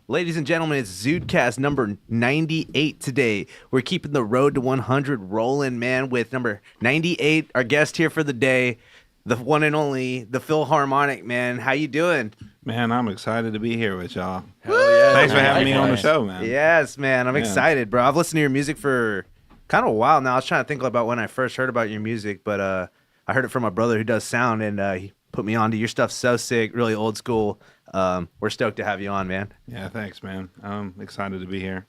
Ladies and gentlemen, it's ZUDECAST number 98 today. We're keeping the road to 100 rolling, man, with number 98, our guest here for the day, the one and only, the Philharmonic, man. How you doing? Man, I'm excited to be here with y'all. Hell yeah. Thanks for having me on the show, man. Yes, man. I'm excited, bro. I've listened to your music for kind of a while now. I was trying to think about when I first heard about your music, but I heard it from my brother who does sound, and he put me on to your stuff. So sick, really old school. We're stoked to have you on, man. Yeah, thanks, man. I'm excited to be here.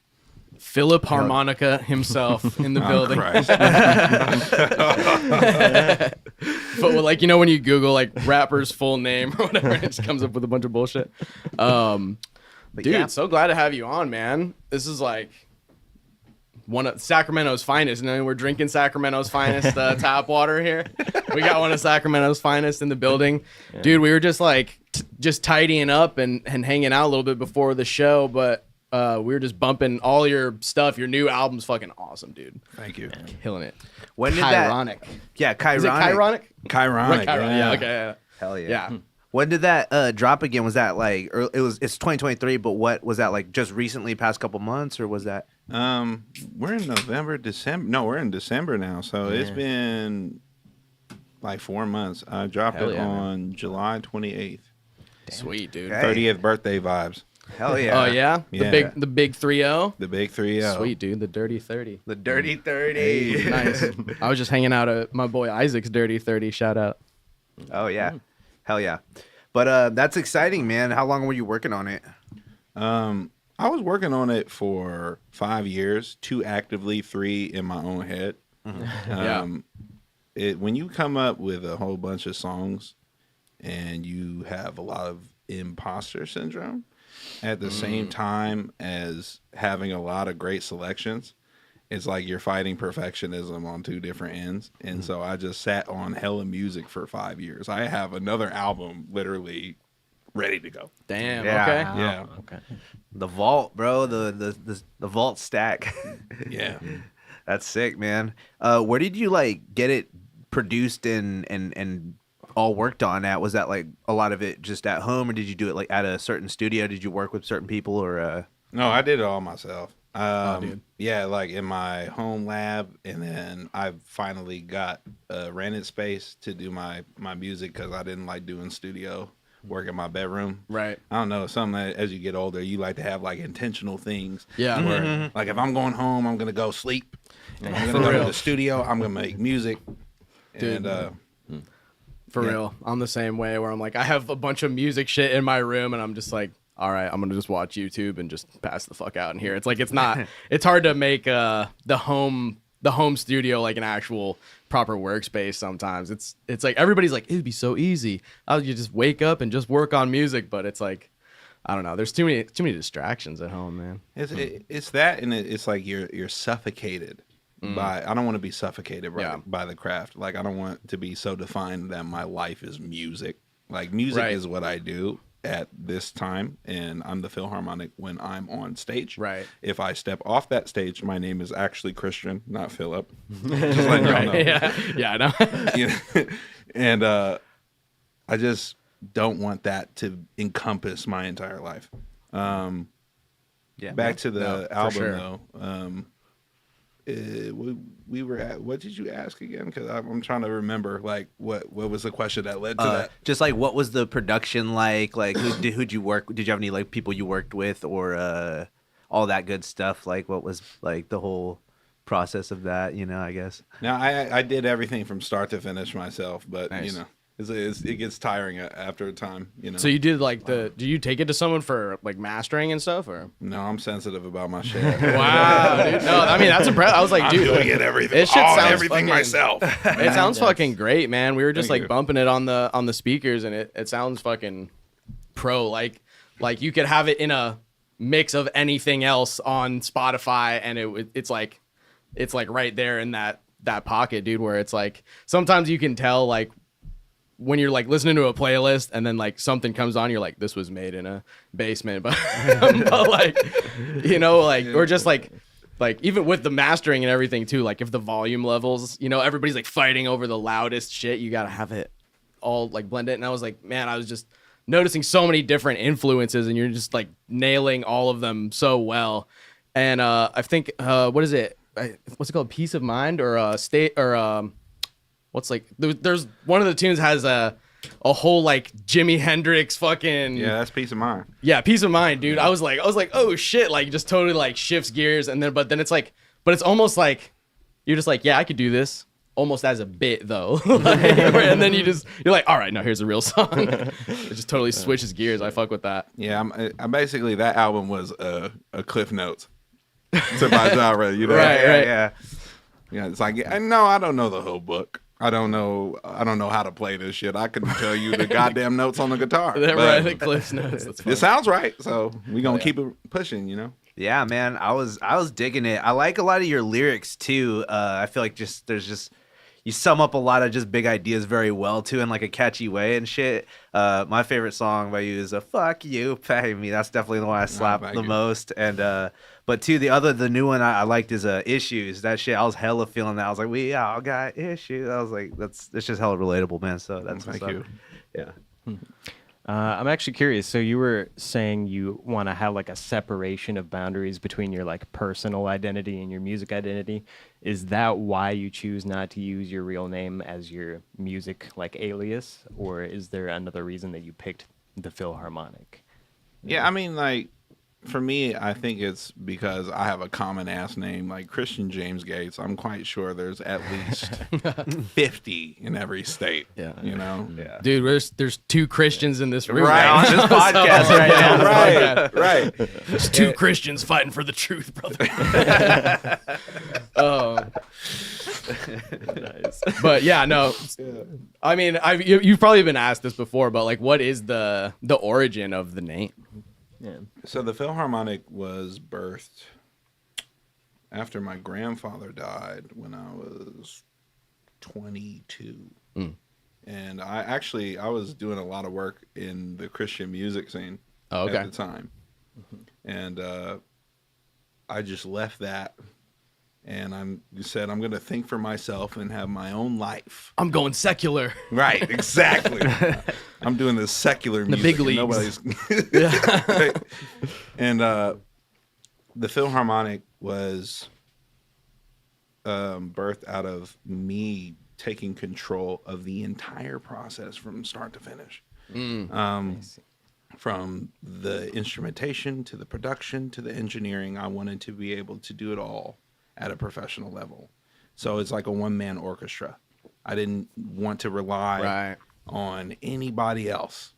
Philharmonica himself in the building. But like, you know, when you Google like rapper's full name or whatever, it just comes up with a bunch of bullshit. Dude, yeah. so glad to have you on, man. This is like one of Sacramento's finest. You know, we're drinking Sacramento's finest tap water here. We got one of Sacramento's finest in the building. Yeah. Dude, we were just like just tidying up and hanging out a little bit before the show, but we were just bumping all your stuff. Your new album's fucking awesome, dude. Thank you. Killing it. When did Chironic. Yeah, Chironic. Is it Chironic? Chironic. Yeah. Okay. Yeah. Hell yeah. Yeah. When did that drop again? Was that like it's 2023, but what was that like just recently, past couple months, or was that? We're in November, December. No, we're in December now, so it's been like 4 months. I dropped it on July 28th. Sweet, dude. Okay. 30th birthday vibes. Hell yeah. Oh yeah? Yeah. The big 3-0. The big 3-0. Sweet, dude. The dirty 30. The Dirty 30. Nice. I was just hanging out at my boy Isaac's dirty 30. Shout out. Oh yeah. Hell yeah. But that's exciting, man. How long were you working on it? I was working on it for 5 years, 2 actively, 3 in my own head. When you come up with a whole bunch of songs and you have a lot of imposter syndrome at the same time as having a lot of great selections, it's like you're fighting perfectionism on 2 different ends. And so I just sat on hella music for 5 years. I have another album literally ready to go. Damn. Yeah. Okay. Yeah. Okay. The vault, bro. The vault stack. Yeah. That's sick, man. Where did you like get it produced and all worked on at? Was that like a lot of it just at home, or did you do it like at a certain studio? Did you work with certain people, or No, I did it all myself. Dude. Yeah, like in my home lab, and then I finally got a rented space to do my music because I didn't like doing studio work in my bedroom. Right. I don't know, something that as you get older, you like to have like intentional things. Yeah. Where, like if I'm going home, I'm gonna go sleep. And I'm gonna go to the studio. I'm gonna make music. Dude. And For real. I'm the same way where I'm like, I have a bunch of music shit in my room and I'm just like, all right, I'm going to just watch YouTube and just pass the fuck out in here. It's like, it's not, it's hard to make the home studio like an actual proper workspace sometimes. It's like, everybody's like, it'd be so easy. You just wake up and just work on music. But it's like, I don't know. There's too many distractions at home, man. it's that, and it's like you're suffocated. I don't want to be suffocated by the craft. Like I don't want to be so defined that my life is music. Like music is what I do at this time, and I'm the Philharmonic when I'm on stage. Right. If I step off that stage, my name is actually Christian, not Philip. Just letting y'all know. Yeah, I know. You know? And I just don't want that to encompass my entire life. Back to the album though. We were at, what did you ask again? Because I'm trying to remember like what was the question that led to that. just like what was the production like? Like who'd you work? Did you have any like people you worked with, or all that good stuff? Like what was like the whole process of that? You know, I guess. Now I did everything from start to finish myself, but Nice. you know. It gets tiring after a time, you know. So you did like do you take it to someone for like mastering and stuff, or? No, I'm sensitive about my shit. Wow, dude. No, I mean that's impressive. I was like, I'm dude, doing it everything. It shit sounds everything fucking, myself. It sounds fucking great, man. We were just Thank like you. bumping it on the speakers, and it sounds fucking pro. Like you could have it in a mix of anything else on Spotify, and it's like right there in that pocket, dude. Where it's like sometimes you can tell like when you're like listening to a playlist and then like something comes on, you're like, this was made in a basement, but like, you know, like, or just like even with the mastering and everything too, like if the volume levels, you know, everybody's like fighting over the loudest shit, you gotta have it all like blend it. And I was like, man, I was just noticing so many different influences, and you're just like nailing all of them so well. And I think what is it? What's it called? Peace of Mind or state or what's like? There's one of the tunes has a whole like Jimi Hendrix fucking that's Peace of Mind. Yeah, Peace of Mind, dude. I was like, oh shit, like just totally like shifts gears, and then but then it's like, but it's almost like you're just like, yeah, I could do this. Almost as a bit though, like, and then you're like, all right, now here's a real song. It just totally switches gears. I fuck with that. Yeah, I'm basically that album was a Cliff Notes to my genre, you know? Right. Yeah. It's like, no, I don't know the whole book. I don't know how to play this shit. I couldn't tell you the goddamn notes on the guitar. Right, the Cliff Notes. That's it sounds right, so we gonna keep it pushing, you know. Yeah, man, I was digging it. I like a lot of your lyrics too. I feel like you sum up a lot of just big ideas very well too in like a catchy way and shit. My favorite song by you is a "Fuck You, Pay Me." That's definitely the one I slap the most. And but too, the new one I liked is "Issues." That shit, I was hella feeling that. I was like, we all got issues. I was like, it's just hella relatable, man. So that's thank you. Yeah. I'm actually curious. So you were saying you want to have like a separation of boundaries between your like personal identity and your music identity. Is that why you choose not to use your real name as your music like alias, or is there another reason that you picked the Philharmonic? Yeah, I mean, like for me, I think it's because I have a common ass name like Christian James Gates. I'm quite sure there's at least 50 in every state. Yeah. You know? Yeah. Dude, there's two Christians in this room. Right, on this podcast right now. Right. There's two Christians fighting for the truth, brother. Oh. Nice. But yeah, no. I mean, you've probably been asked this before, but like, what is the origin of the name? Yeah. So the Philharmonic was birthed after my grandfather died when I was 22. And I was doing a lot of work in the Christian music scene at the time. And I just left that. And I'm going to think for myself and have my own life. I'm going secular. Right, exactly. I'm doing this secular music. The big leagues. Right. And the Philharmonic was birthed out of me taking control of the entire process from start to finish. From the instrumentation to the production to the engineering, I wanted to be able to do it all at a professional level. So it's like a one-man orchestra. I didn't want to rely on anybody else.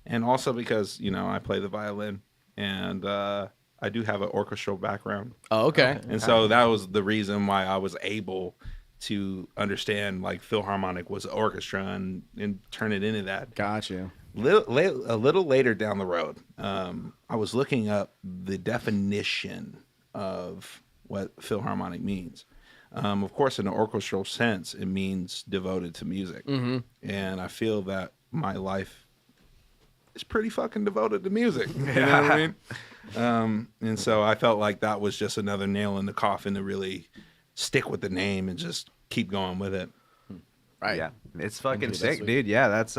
And also because, I play the violin and I do have an orchestral background. Oh, okay. And so that was the reason why I was able to understand like Philharmonic was orchestra and turn it into that. Gotcha. A little later down the road, I was looking up the definition of what Philharmonic means. Of course, in an orchestral sense, it means devoted to music. And I feel that my life is pretty fucking devoted to music. You know what I mean? And so I felt like that was just another nail in the coffin to really stick with the name and just keep going with it. Right. Yeah. It's fucking sick, dude. Yeah, that's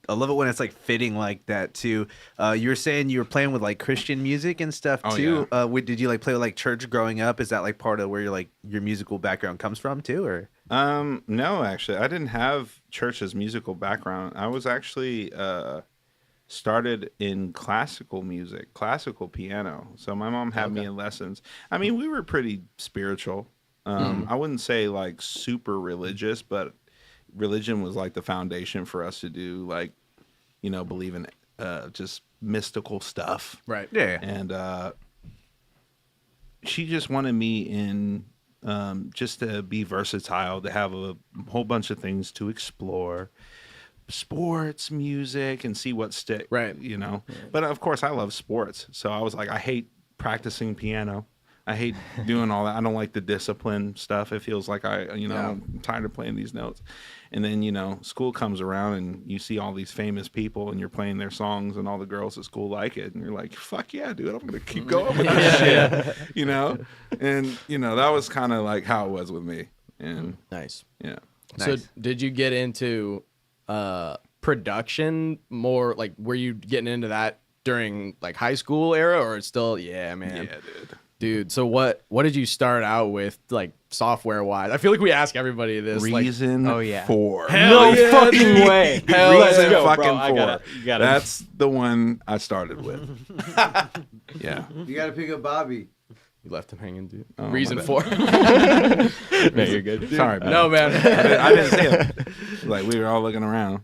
I love it when it's like fitting like that too. You were saying you were playing with like Christian music and stuff too. Yeah. Did you like play with like church growing up? Is that like part of where your musical background comes from too, or? No, actually, I didn't have church as musical background. I was actually started in classical music, classical piano. So my mom had me in lessons. I mean, we were pretty spiritual. I wouldn't say like super religious, but religion was like the foundation for us to do like, believe in just mystical stuff. Right. Yeah. And she just wanted me in just to be versatile, to have a whole bunch of things to explore. Sports, music, and see what stick. Right. But of course I love sports. So I was like, I hate practicing piano. I hate doing all that. I don't like the discipline stuff. It feels like I'm tired of playing these notes. And then, school comes around and you see all these famous people and you're playing their songs and all the girls at school like it. And you're like, fuck yeah, dude, I'm going to keep going with this shit. And, that was kind of like how it was with me. And Nice. yeah. So did you get into production more like were you getting into that during like high school era or still? Yeah, man. Yeah, dude. Dude, so what did you start out with, like software wise? I feel like we ask everybody this. Reason oh, yeah. 4. No yeah, fucking dude. way. Hell Reason yeah. fucking Bro, 4. you gotta. That's the one I started with. Yeah. You got to pick up Bobby. You left him hanging, dude. Oh, Reason my 4. No, you're good. Sorry, man. No, man. I didn't see him. Like, we were all looking around.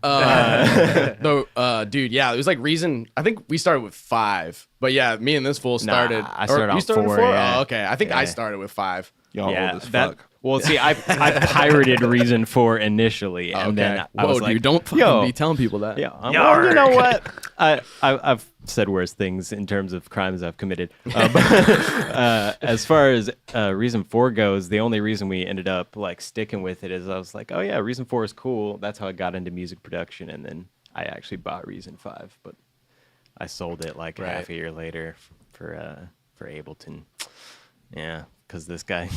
Dude, yeah, it was like Reason. I think we started with 5, but yeah, me and this fool started. I started or on you started 4, with 4? yeah. Oh, okay. I think I Yeah. started with 5. Y'all Yeah, old as that. fuck. Well, see, I pirated Reason 4 initially, and then I was like, dude, don't fucking yo, be telling people that. yeah, well, you know what? I've said worse things in terms of crimes I've committed. As far as Reason 4 goes, the only reason we ended up like sticking with it is I was like, oh yeah, Reason 4 is cool. That's how I got into music production, and then I actually bought Reason 5, but I sold it like half a year later for Ableton. Yeah, because this guy.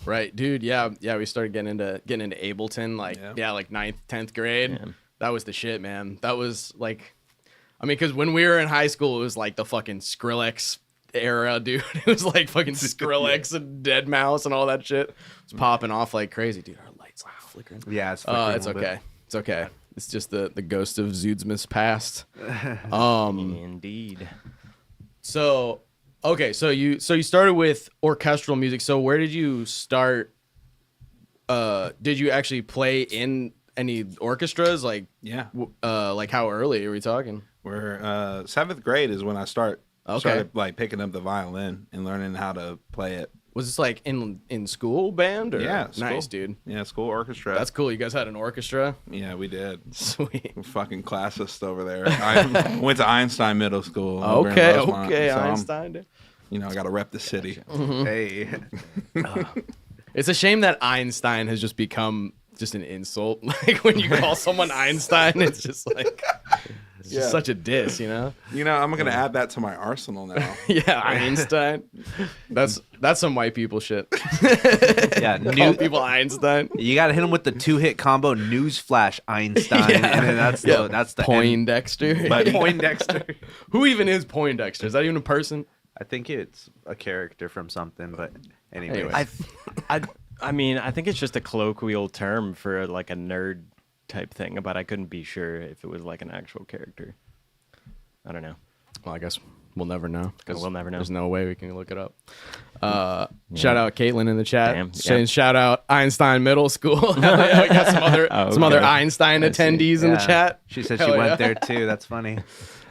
Right, dude. Yeah. We started getting into Ableton like like 9th, 10th grade. Yeah. That was the shit, man. That was like, I mean, because when we were in high school, it was like the fucking Skrillex era, dude. It was like fucking Skrillex and Deadmau5 and all that shit. It was popping off like crazy, dude. Our lights like flickering. Yeah, it's flickering It's a little bit. okay. It's okay. It's just the ghost of Zudes past. Indeed. So, okay, so you started with orchestral music. So where did you start? Did you actually play in any orchestras? Like, Yeah. like how early are we talking? We're 7th grade is when I started like picking up the violin and learning how to play it. Was this like in school band or? Yeah, school. Nice, dude. Yeah, school orchestra. That's cool. You guys had an orchestra. Yeah, we did. Sweet. We're fucking classist over there. I went to Einstein Middle School. over in Okay, Rosemont, okay, so I'm- Einstein. I got to rep the city. Hey. It's a shame that Einstein has just become just an insult. Like when you call someone Einstein, it's just like it's just such a diss, you know? I'm gonna add that to my arsenal now. Yeah, Einstein. That's some white people shit. Yeah, Call people Einstein. you got to hit him with the 2-hit combo Newsflash Einstein. Yeah. And then that's the end. Poindexter. But Poindexter. Who even is Poindexter? Is that even a person? I think it's a character from something, but anyway. Anyway. I mean, I think it's just a colloquial term for like a nerd type thing, but I couldn't be sure if it was like an actual character. I don't know. Well, I guess we'll never know. 'Cause We'll never know. There's no way we can look it up. Shout out Caitlin in the chat. Damn, Saying yeah. shout out Einstein Middle School. Hell yeah, we got some other Okay. Einstein I see. attendees in the Yeah. chat. She said Hell she yeah. went there too. That's funny.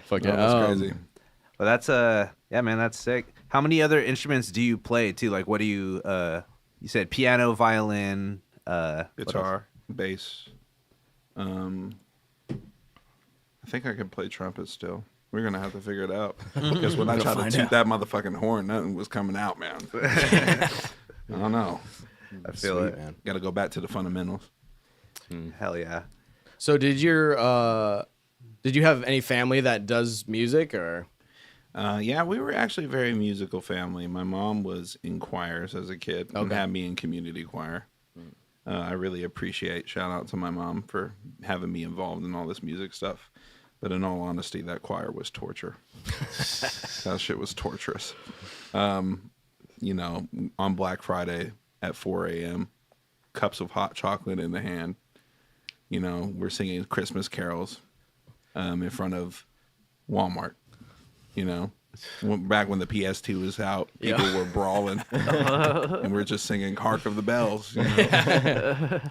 Fuck Oh, yeah. that's crazy. Well, that's yeah, man, that's sick. How many other instruments do you play too? Like, what do you you said piano, violin, what Guitar, bass. I think I can play trumpet still. We're gonna have to figure it out because when I tried to find toot out. that motherfucking horn, nothing was coming out, man. I don't know. I feel Sweet, it. man. Got to go back to the fundamentals. Hell yeah. So did you have any family that does music or? Yeah, we were actually a very musical family. My mom was in choirs as a kid and Okay. had me in community choir. I really appreciate, shout out to my mom for having me involved in all this music stuff. But in all honesty, that choir was torture. That shit was torturous. On Black Friday at 4 a.m., cups of hot chocolate in the hand. We're singing Christmas carols in front of Walmart. Back when the PS2 was out, people were brawling, and we're just singing "Hark of the Bells,"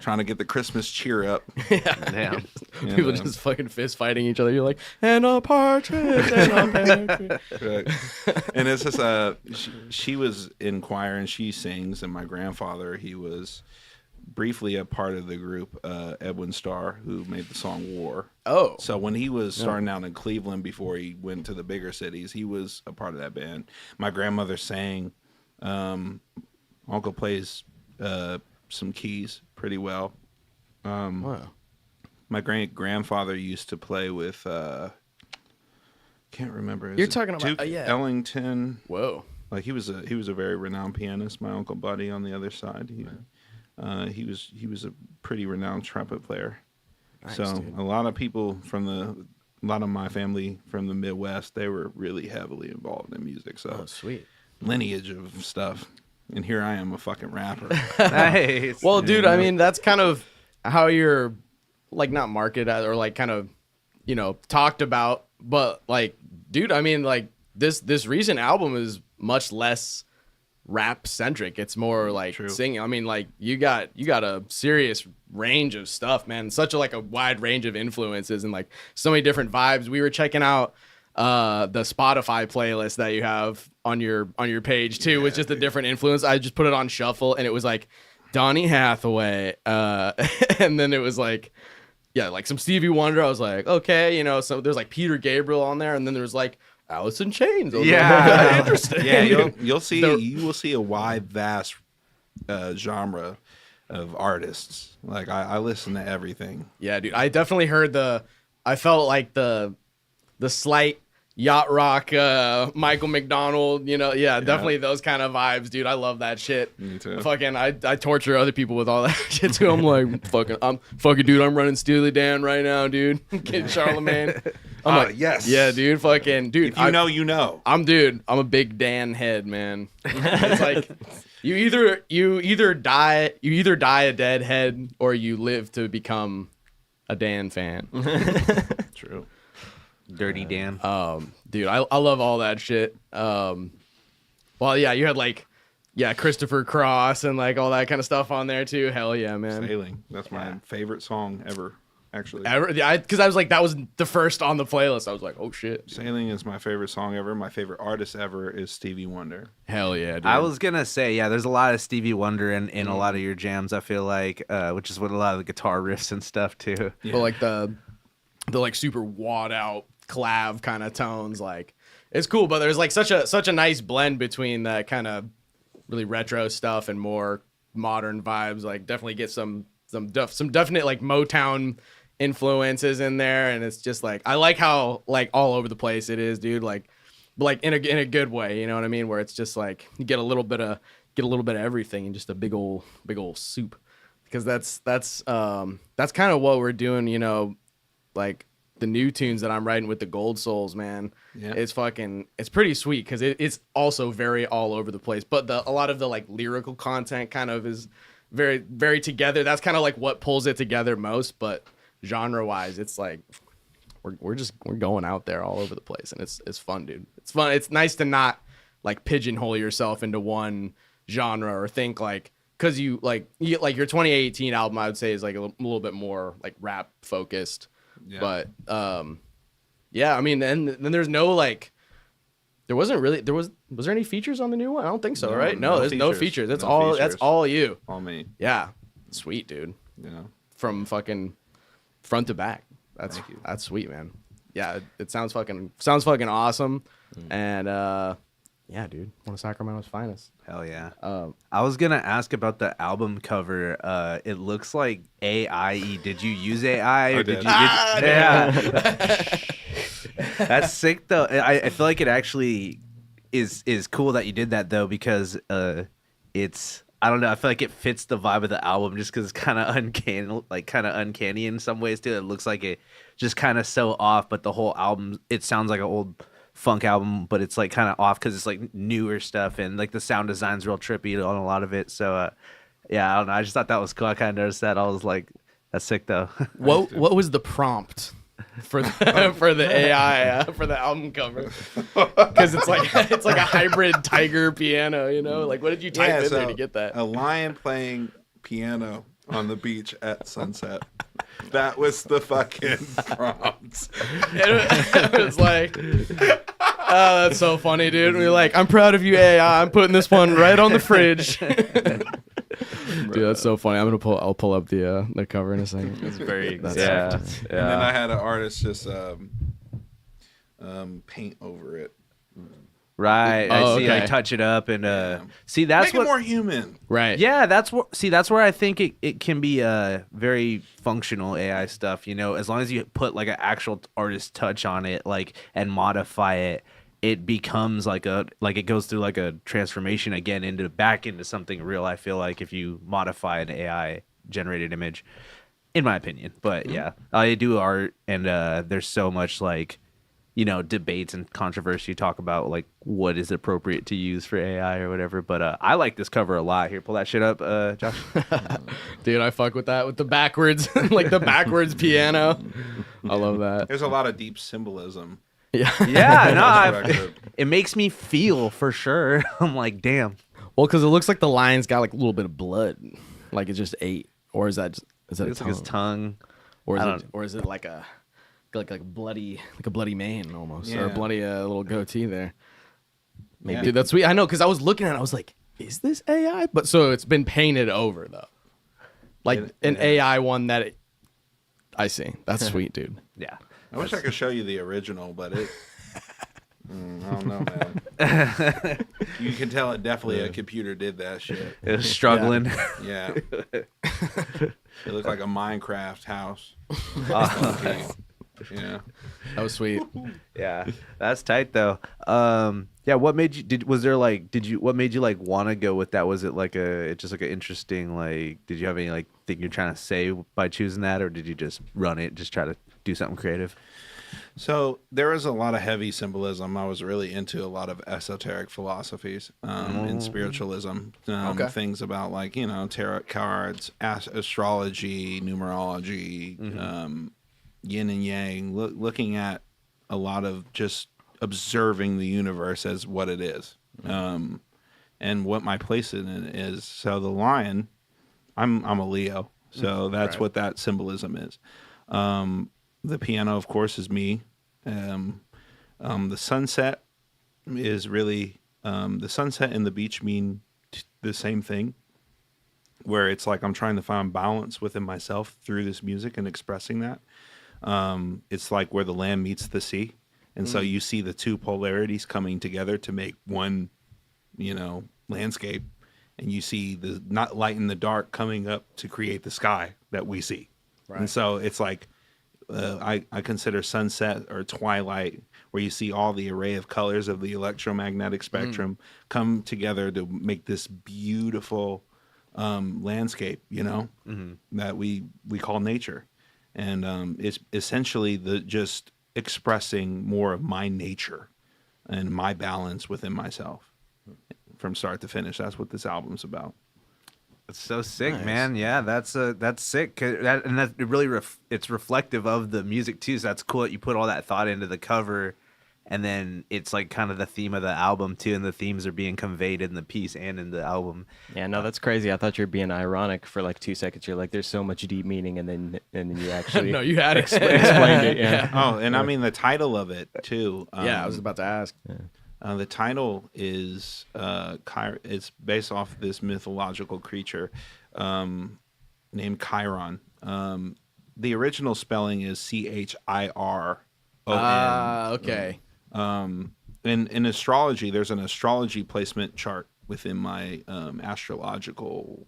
trying to get the Christmas cheer up. Damn. People just fucking fist fighting each other. You're like, and a partridge, and a partridge. Right. And it's just she was in choir and she sings, and my grandfather, he was briefly a part of the group, Edwin Starr, who made the song War. Oh. So when he was starting out in Cleveland before he went to the bigger cities, he was a part of that band. My grandmother sang. Uncle plays some keys pretty well. Wow. My great-grandfather used to play with, can't remember. You're talking about- Duke yeah. Ellington. Whoa. Like he was a very renowned pianist. My Uncle Buddy on the other side. He was a pretty renowned trumpet player. Nice, So dude. a lot of people a lot of my family from the Midwest, they were really heavily involved in music. So Oh, sweet. lineage of stuff. And here I am, a fucking rapper. Nice. Well, dude, I mean, that's kind of how you're, like, not marketed or, like, kind of, you know, talked about. But, like, dude, I mean, like, this recent album is much less rap-centric. It's more, like, singing. I mean, like, you got a serious range of stuff, man. Such a wide range of influences and, like, so many different vibes. We were checking out the Spotify playlist that you have on your page too, with just a different influence. I just put it on shuffle and it was like Donny Hathaway, and then it was like, yeah, like some Stevie Wonder. I was like, okay, you know, so there's like Peter Gabriel on there, and then there's like Alice in Chains. Yeah. Like, interesting. Yeah, you will see a wide, vast genre of artists. Like I listen to everything. Yeah, dude, I definitely heard I felt like the slight yacht rock, Michael McDonald, you know, yeah, definitely those kind of vibes, dude. I love that shit. Me too. Fucking, I torture other people with all that shit too. I'm like, I'm fucking, dude. I'm running Steely Dan right now, dude. Getting Charlemagne. I'm like, yes, yeah, dude. Fucking, dude. If you know, you know. I'm a big Dan head, man. It's like you either die a dead head or you live to become a Dan fan. True. Dirty Dan. Dude, I love all that shit. Well, yeah, you had like, yeah, Christopher Cross and like all that kind of stuff on there too. Hell yeah, man. Sailing. That's my favorite song ever, actually. Because I was like, that was the first on the playlist. I was like, oh shit. Sailing is my favorite song ever. My favorite artist ever is Stevie Wonder. Hell yeah, dude. I was gonna say, yeah, there's a lot of Stevie Wonder in a lot of your jams. I feel like, which is what a lot of the guitar riffs and stuff too. Yeah. But like the like super wad out clav kind of tones, like it's cool. But there's like such a nice blend between that kind of really retro stuff and more modern vibes. Like definitely get some definite like Motown influences in there, and it's just like I like how like all over the place it is, dude. Like in a good way, you know what I mean? Where it's just like you get a little bit of everything in just a big old soup. Because that's kind of what we're doing, you know, like the new tunes that I'm writing with the Gold Souls, man. Yeah. It's pretty sweet because it's also very all over the place. But a lot of the like lyrical content kind of is very, very together. That's kind of like what pulls it together most. But genre wise, it's like we're going out there all over the place, and it's fun, dude. It's fun. It's nice to not like pigeonhole yourself into one genre or think like. Because you like your 2018 album, I would say is like a little bit more like rap focused. Yeah. But yeah, I mean, then there's no like, was there any features on the new one? I don't think so, No, right? No, there's no features. That's No that's features. all you. All me. Yeah, sweet, dude. Yeah. From fucking front to back. That's Thank you. that's sweet, man. Yeah, it sounds fucking awesome, and yeah, dude, one of Sacramento's finest. Hell yeah. I was gonna ask about the album cover. It looks like AIE. Did you use AI or did did. you? Yeah. That's sick though. I feel like it actually is cool that you did that though, because it's, I don't know, I feel like it fits the vibe of the album just because it's kind of uncanny in some ways too. It looks like it just kind of so off, but the whole album, it sounds like an old funk album, but it's like kind of off because it's like newer stuff, and like the sound design's real trippy on a lot of it. So yeah, I don't know, I just thought that was cool. I kind of noticed that. I was like, that's sick though. What was the prompt for the AI for the album cover? Because it's like a hybrid tiger piano, you know? Like, what did you type in there to get that? A lion playing piano on the beach at sunset. That was the fucking prompt. It was like, oh, that's so funny, dude. We're like, I'm proud of you, AI. I'm putting this one right on the fridge. Dude, that's so funny. I'll pull up the cover in a second. It's very And then I had an artist just paint over it. Right. I Oh, see. okay. Like touch it up and Yeah. see, that's Make what. it more human. Right. Yeah, that's where I think it can be very functional AI stuff, you know, as long as you put like an actual artist touch on it, like, and modify it, it becomes like it goes through like a transformation again back into something real. I feel like if you modify an AI generated image. in my opinion. But yeah, I do art, and there's so much like, debates and controversy talk about like what is appropriate to use for AI or whatever. But I like this cover a lot. Here, pull that shit up, Josh. Dude, I fuck with that, with the backwards, like the backwards piano. I love that. There's a lot of deep symbolism. Yeah. Yeah, on this no, record. it makes me feel for sure. I'm like, damn. Well, because it looks like the lion's got like a little bit of blood, like it just ate, or is that It's like his tongue. or is it like a bloody mane almost, or a Yeah. bloody little goatee there? Yeah. Dude, that's sweet. I know, because I was looking at it, I was like, is this AI? But so it's been painted over though, like an AI one that I see. That's sweet, dude. Yeah. I wish I could show you the original, but it. I don't know, man. You can tell it definitely a computer did that shit. It was struggling. Yeah. It looked like a Minecraft house. Yeah. That was sweet. Yeah, that's tight though. Yeah, what made you what made you like want to go with that? Was it like just like an interesting, like, did you have any like thing you're trying to say by choosing that, or did you just run it, just try to do something creative? So there was a lot of heavy symbolism. I was really into a lot of esoteric philosophies and spiritualism. Things about like, tarot cards, astrology, numerology, yin and yang, looking at a lot of just observing the universe as what it is, and what my place in it is. So the lion, I'm a Leo, so that's what that symbolism is. The piano, of course, is me. The sunset is really the sunset and the beach mean the same thing, where it's like I'm trying to find balance within myself through this music and expressing that. It's like where the land meets the sea, and so you see the two polarities coming together to make one, landscape, and you see the not light and the dark coming up to create the sky that we see. Right. And so it's like I consider sunset or twilight, where you see all the array of colors of the electromagnetic spectrum come together to make this beautiful landscape, that we call nature. And it's essentially just expressing more of my nature and my balance within myself from start to finish. That's what this album's about. It's so sick, Nice. man. Yeah, that's sick. It's reflective of the music too. So that's cool that you put all that thought into the cover, and then it's like kind of the theme of the album too, and the themes are being conveyed in the piece and in the album. Yeah, no, that's crazy. I thought you were being ironic for like 2 seconds. You're like, there's so much deep meaning, and then you actually No, you had it. explained it. Yeah. Oh, and I mean the title of it too. Yeah, I was about to ask. The title is it's based off this mythological creature named Chiron. The original spelling is Chiron. Okay. In astrology, there's an astrology placement chart within my astrological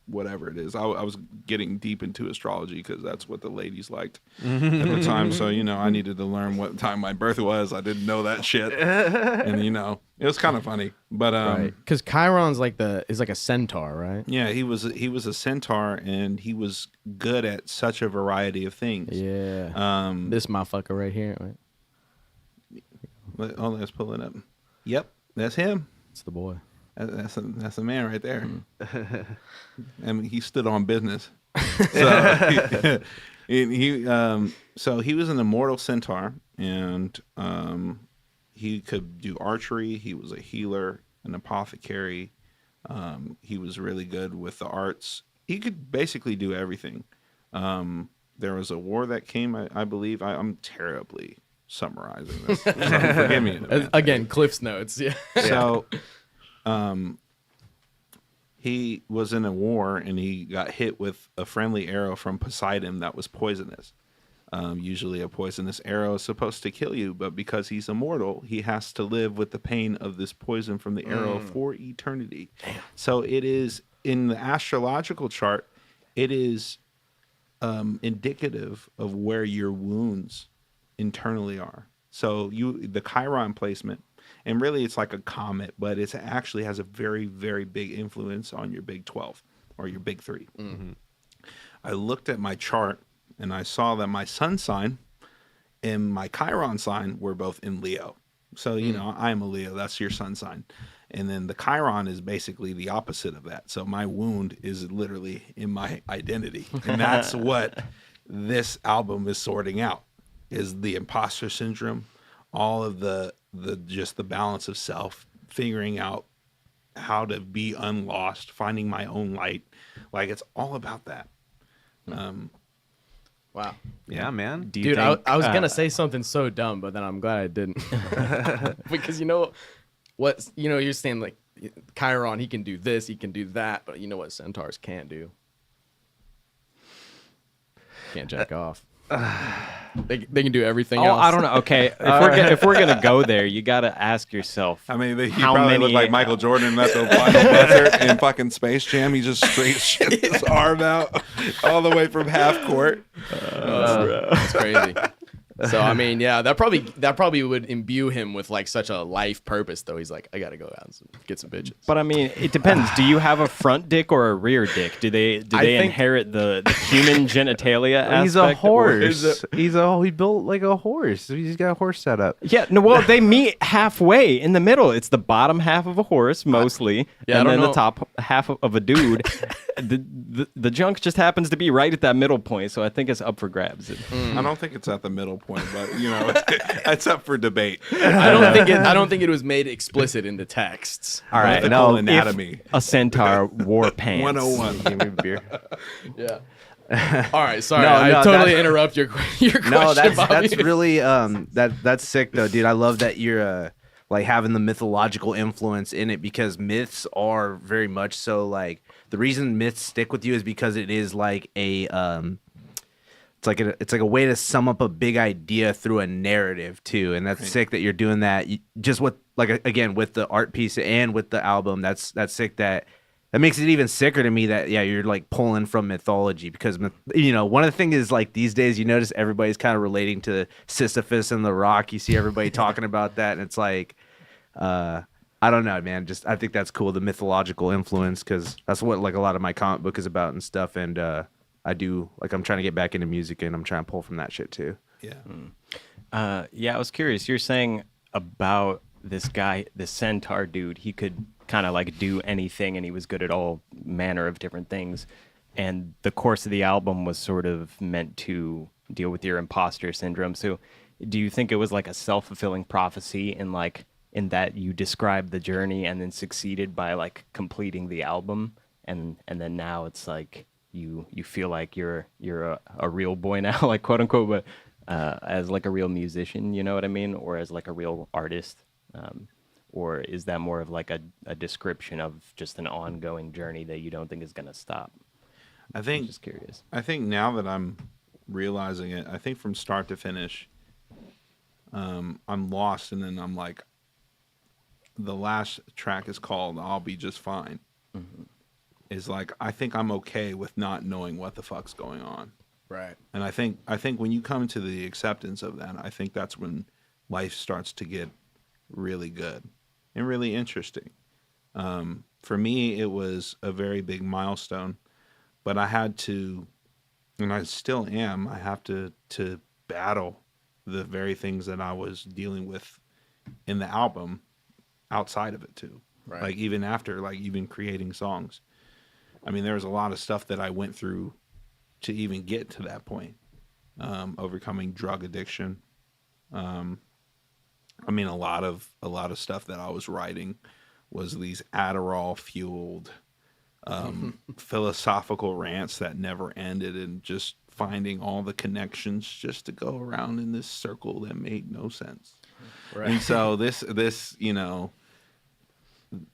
whatever it is. I was getting deep into astrology because that's what the ladies liked at the time. So, I needed to learn what time my birth was. I didn't know that shit. And, it was kind of funny. But Because Chiron's is like a centaur, right? yeah, he was a centaur, and he was good at such a variety of things. Yeah. This motherfucker right here. Right? Let's pull it up. Yep, that's him. It's the boy. That's a man right there. I mean, he stood on business. So he was an immortal centaur, and he could do archery. He was a healer, an apothecary. He was really good with the arts. He could basically do everything. There was a war that came, I believe. I'm terribly summarizing this. So forgive me. Again, Cliff's notes. Yeah. So he was in a war, and he got hit with a friendly arrow from Poseidon that was poisonous. Usually a poisonous arrow is supposed to kill you, but because he's immortal, he has to live with the pain of this poison from the arrow for eternity. Damn. So it is, in the astrological chart, it is indicative of where your wounds internally are. So the Chiron placement, and really it's like a comet, but it actually has a very, very big influence on your big 12 or your big 3. I looked at my chart and I saw that my sun sign and my Chiron sign were both in Leo. So, you know, I am a Leo. That's your sun sign. And then the Chiron is basically the opposite of that. So my wound is literally in my identity. And that's what this album is sorting out, is the imposter syndrome, all of the just the balance of self, figuring out how to be unlost, finding my own light. Like, it's all about that. Wow. Yeah, man. Do you Dude, think, I was gonna say something so dumb, but then I'm glad I didn't. Because you know what? You know, you're saying like Chiron, he can do this, he can do that, but you know what centaurs can't do? Can't jack off. They can do everything else. I don't know. Okay, if we're gonna go there, you gotta ask yourself. I mean, he how probably many, looked like Michael Jordan at the final buzzer in fucking Space Jam. He just straight shit his arm out all the way from half court. That's crazy. So I mean, yeah, that probably would imbue him with like such a life purpose. Though he's like, I gotta go out and get some bitches. But I mean, it depends. Do you have a front dick or a rear dick? Do they think- inherit the human genitalia aspect? He's a or horse. is it- He built like a horse. He's got a horse setup. Yeah, no. Well, they meet halfway in the middle. It's the bottom half of a horse mostly, Yeah, I and don't then know. the top half of a dude. the junk just happens to be right at that middle point. So I think it's up for grabs. I don't think it's at the middle point, but you know, it's up for debate. I don't think it was made explicit in the texts. All right, Mythical no. anatomy. If a centaur wore pants. 101. Give me a beer. Yeah. All right. Sorry, No, I no, totally that- interrupt your question. No, that's Bobby. really that's sick though, dude. I love that you're like having the mythological influence in it, because myths are very much so like the reason myths stick with you is because it is like a it's like a way to sum up a big idea through a narrative too, and that's sick that you're doing that. Just with like again with the art piece and with the album, that's sick. That makes it even sicker to me that you're like pulling from mythology, because you know one of the things is like these days you notice everybody's kind of relating to Sisyphus and the Rock. You see everybody talking about that, and it's like I don't know, man. Just I think that's cool, the mythological influence, because that's what like a lot of my comic book is about and stuff. And I do like I'm trying to get back into music, and I'm trying to pull from that shit too. Yeah. Yeah, I was curious. You're saying about this guy, this centaur dude, he could kind of like do anything, and he was good at all manner of different things. And the course of the album was sort of meant to deal with your imposter syndrome. So do you think it was like a self-fulfilling prophecy in that you described the journey and then succeeded by like completing the album, and then now it's like you feel like you're a real boy now, like quote unquote, but as like a real musician, you know what I mean, or as like a real artist, or is that more of like a description of just an ongoing journey that you don't think is gonna stop? I I'm think just curious. I think now that I'm realizing it, I think from start to finish, I'm lost, and then I'm like, the last track is called "I'll Be Just Fine." Is like I think I'm okay with not knowing what the fuck's going on, Right. and I think when you come to the acceptance of that, I think that's when life starts to get really good and really interesting. For me, it was a very big milestone, but I had to, and I still am, I have to battle the very things that I was dealing with in the album outside of it too. Right. Like even after, like even creating songs. I mean, there was a lot of stuff that I went through to even get to that point. Overcoming drug addiction. I mean, a lot of stuff that I was writing was these Adderall fueled philosophical rants that never ended, and just finding all the connections just to go around in this circle that made no sense. Right. And so this, you know,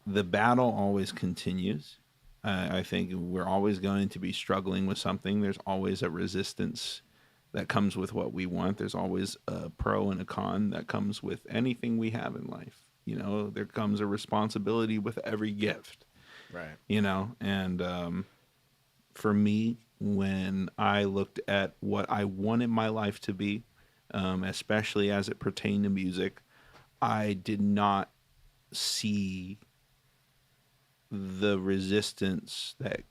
the battle always continues. I think we're always going to be struggling with something. There's always a resistance that comes with what we want. There's always a pro and a con that comes with anything we have in life. You know, there comes a responsibility with every gift. Right. You know, and for me, when I looked at what I wanted my life to be, especially as it pertained to music, I did not see the resistance that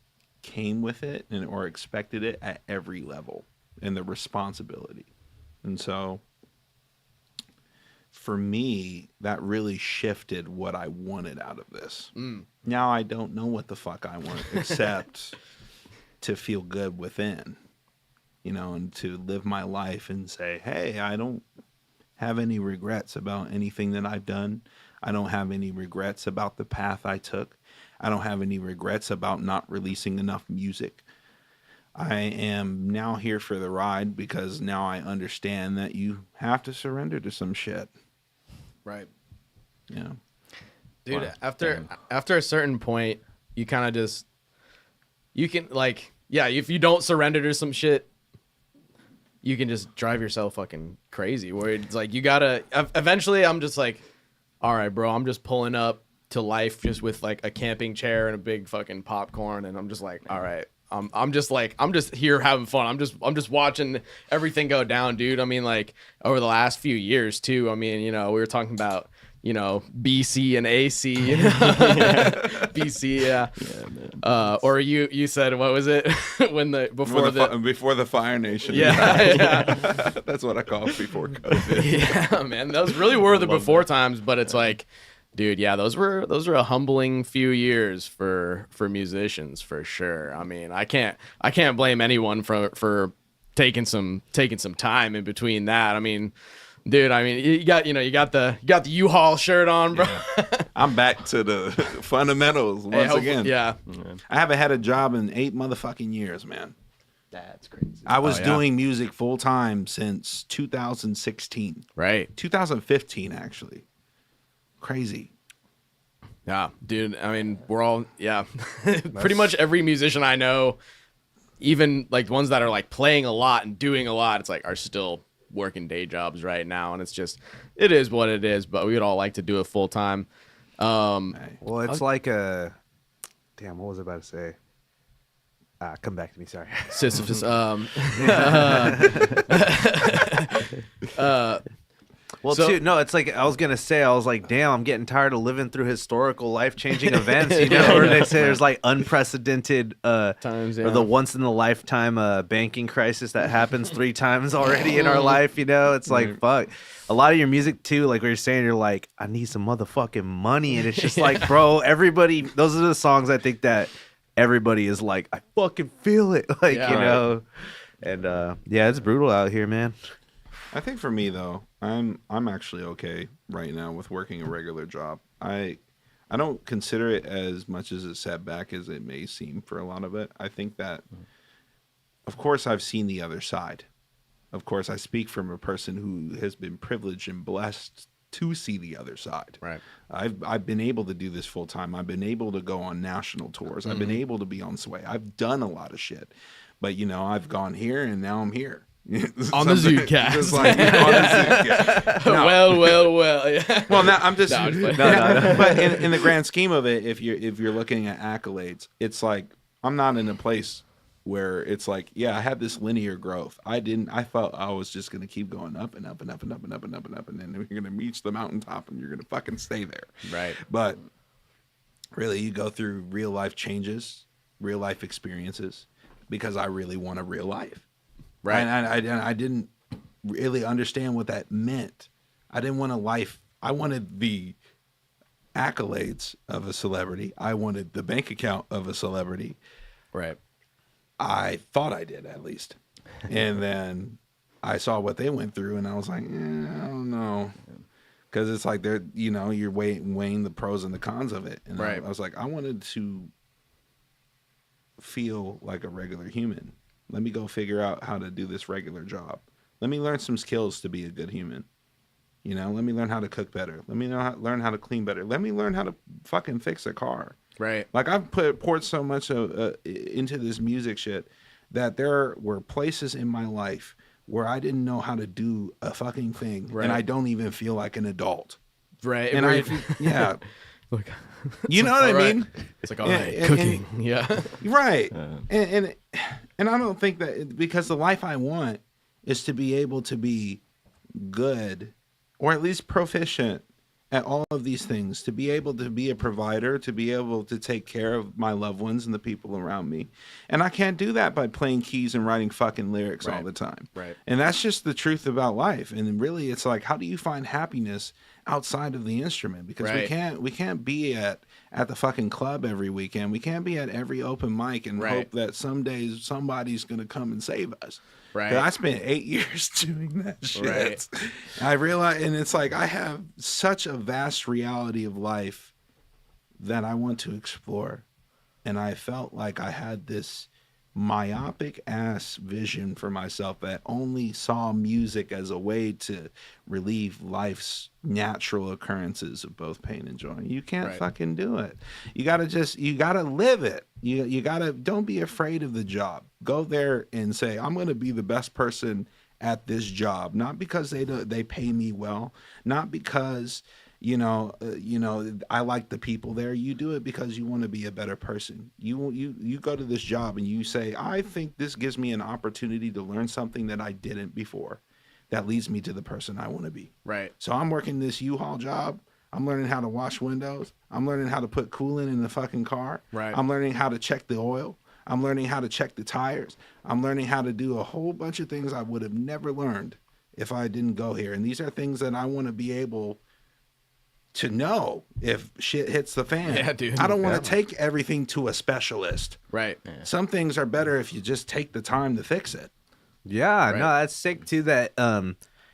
came with it or expected it at every level, and the responsibility. And so for me, that really shifted what I wanted out of this. Now I don't know what the fuck I want except to feel good within, and to live my life and say, hey, I don't have any regrets about anything that I've done. I don't have any regrets about the path I took. I don't have any regrets about not releasing enough music. I am now here for the ride because now I understand that you have to surrender to some shit. Right. Yeah. Dude, Wow. after a certain point, you kind of just, you can if you don't surrender to some shit, you can just drive yourself fucking crazy. Where it's like you gotta. Eventually, I'm just like, all right, bro, I'm just pulling up to life just with like a camping chair and a big fucking popcorn, and I'm just like, all right, I'm just here having fun. I'm just watching everything go down, dude. I mean, like over the last few years too. I mean, we were talking about. BC and AC, BC, yeah. Or you said, what was it when before the Fire Nation? Yeah. That's what I call it before COVID. Yeah, man, those really were the before times, but it's like, dude, yeah, those were a humbling few years for musicians for sure. I mean, I can't blame anyone for taking some time in between that. I mean. Dude, I mean, you got the U-Haul shirt on, bro. Yeah. I'm back to the fundamentals once again. Yeah. I haven't had a job in 8 motherfucking years, man. That's crazy. I was doing music full time since 2016. Right. 2015, actually. Crazy. Yeah, dude. I mean, we're all pretty much every musician I know, even like ones that are like playing a lot and doing a lot, it's like are still working day jobs right now, and it is what it is, but we'd all like to do it full time. Well, it's like a damn, what was I about to say? Come back to me, sorry. Sisyphus. Well, it's like I was gonna say, I was like, damn, I'm getting tired of living through historical, life-changing events. Where they say there's like unprecedented times, or the once in a lifetime banking crisis that happens 3 times already in our life. It's like fuck. A lot of your music too, like what you're saying, you're like, I need some motherfucking money, and it's just like, bro, everybody. Those are the songs I think that everybody is like, I fucking feel it, like and it's brutal out here, man. I think for me though, I'm actually okay right now with working a regular job. I don't consider it as much as a setback as it may seem for a lot of it. I think that, of course, I've seen the other side. Of course, I speak from a person who has been privileged and blessed to see the other side. Right. I've been able to do this full time. I've been able to go on national tours. I've been able to be on Sway. I've done a lot of shit, but I've gone here and now I'm here. On the ZUDECAST. Just like, on the ZUDECAST. No. Well. Yeah. Well, now I'm just. No. But in the grand scheme of it, if you're looking at accolades, it's like I'm not in a place where it's like, yeah, I had this linear growth. I thought I was just gonna keep going up and up and up and up and up and up and up, and then you're gonna reach the mountaintop and you're gonna fucking stay there. Right. But really, you go through real life changes, real life experiences, because I really want a real life. Right. And I didn't really understand what that meant. I didn't want a life. I wanted the accolades of a celebrity. I wanted the bank account of a celebrity. Right. I thought I did, at least. And then I saw what they went through, and I was like, I don't know. Because it's like you're weighing the pros and the cons of it. And right. I was like, I wanted to feel like a regular human. Let me go figure out how to do this regular job. Let me learn some skills to be a good human. Let me learn how to cook better. Let me learn how to clean better. Let me learn how to fucking fix a car. Right. Like I've poured so much into this music shit that there were places in my life where I didn't know how to do a fucking thing, right. And I don't even feel like an adult. Right. And right. Look, you know what I mean? It's like, all right, cooking. Yeah. Right. And I don't think that, because the life I want is to be able to be good or at least proficient at all of these things, to be able to be a provider, to be able to take care of my loved ones and the people around me. And I can't do that by playing keys and writing fucking lyrics all the time. Right. And that's just the truth about life. And really, it's like, how do you find happiness outside of the instrument? Because we can't be at the fucking club every weekend. We can't be at every open mic and hope that some days somebody's going to come and save us. Right. I spent 8 years doing that shit. Right. I realize, and it's like I have such a vast reality of life that I want to explore. And I felt like I had this myopic ass vision for myself that only saw music as a way to relieve life's natural occurrences of both pain and joy. You can't fucking do it. You gotta live it. You gotta, don't be afraid of the job. Go there and say, I'm gonna be the best person at this job, not because they pay me well, not because I like the people there. You do it because you want to be a better person. You go to this job and you say, I think this gives me an opportunity to learn something that I didn't before, that leads me to the person I want to be. Right. So I'm working this U-Haul job. I'm learning how to wash windows. I'm learning how to put coolant in the fucking car. Right. I'm learning how to check the oil. I'm learning how to check the tires. I'm learning how to do a whole bunch of things I would have never learned if I didn't go here. And these are things that I want to be able to know if shit hits the fan. Yeah, dude. I don't want to take everything to a specialist. Right. Yeah. Some things are better if you just take the time to fix it. Yeah, no, that's sick too. That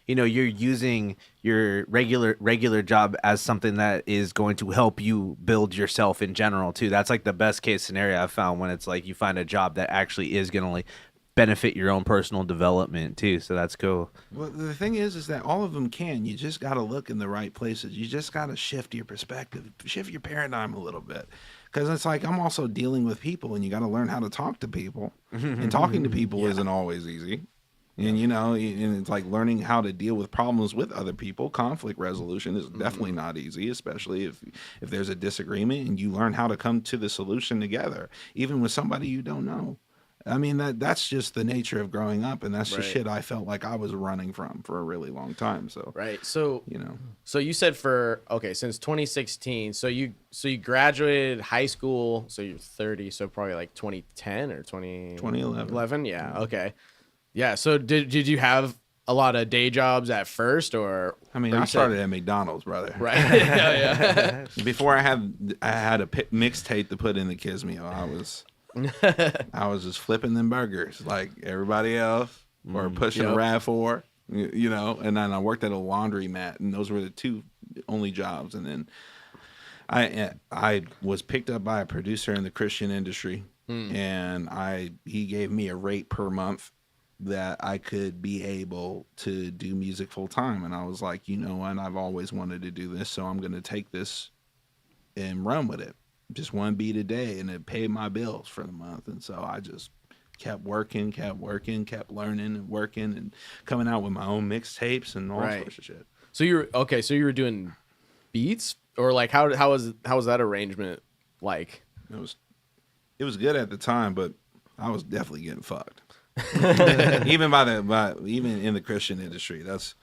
you're using your regular job as something that is going to help you build yourself in general too. That's like the best case scenario I've found, when it's like you find a job that actually is going to like benefit your own personal development too. So that's cool. Well, the thing is that all of them can. You just got to look in the right places. You just got to shift your perspective, shift your paradigm a little bit. Because it's like, I'm also dealing with people, and you got to learn how to talk to people. And talking to people isn't always easy. And, and it's like learning how to deal with problems with other people. Conflict resolution is definitely not easy, especially if there's a disagreement and you learn how to come to the solution together, even with somebody you don't know. I mean, that's just the nature of growing up, and that's just shit I felt like I was running from for a really long time. So So so you said since 2016. So you graduated high school. So you're 30. So probably like 2010 or 2011. Yeah. Okay. Yeah. So did you have a lot of day jobs at first, or? I mean, I started at McDonald's, brother. Right. Yeah. Before I had a mixtape to put in the kids meal. I was just flipping them burgers like everybody else, or pushing a RAV4, and then I worked at a laundromat, and those were the two only jobs. And then I was picked up by a producer in the Christian industry, and he gave me a rate per month that I could be able to do music full time. And I was like, and I've always wanted to do this, so I'm going to take this and run with it. Just one beat a day, and it paid my bills for the month. And so I just kept working, kept learning and working, and coming out with my own mixtapes and all sorts of shit. So you were doing beats, or like how was that arrangement like? It was good at the time, but I was definitely getting fucked. even even in the Christian industry. That's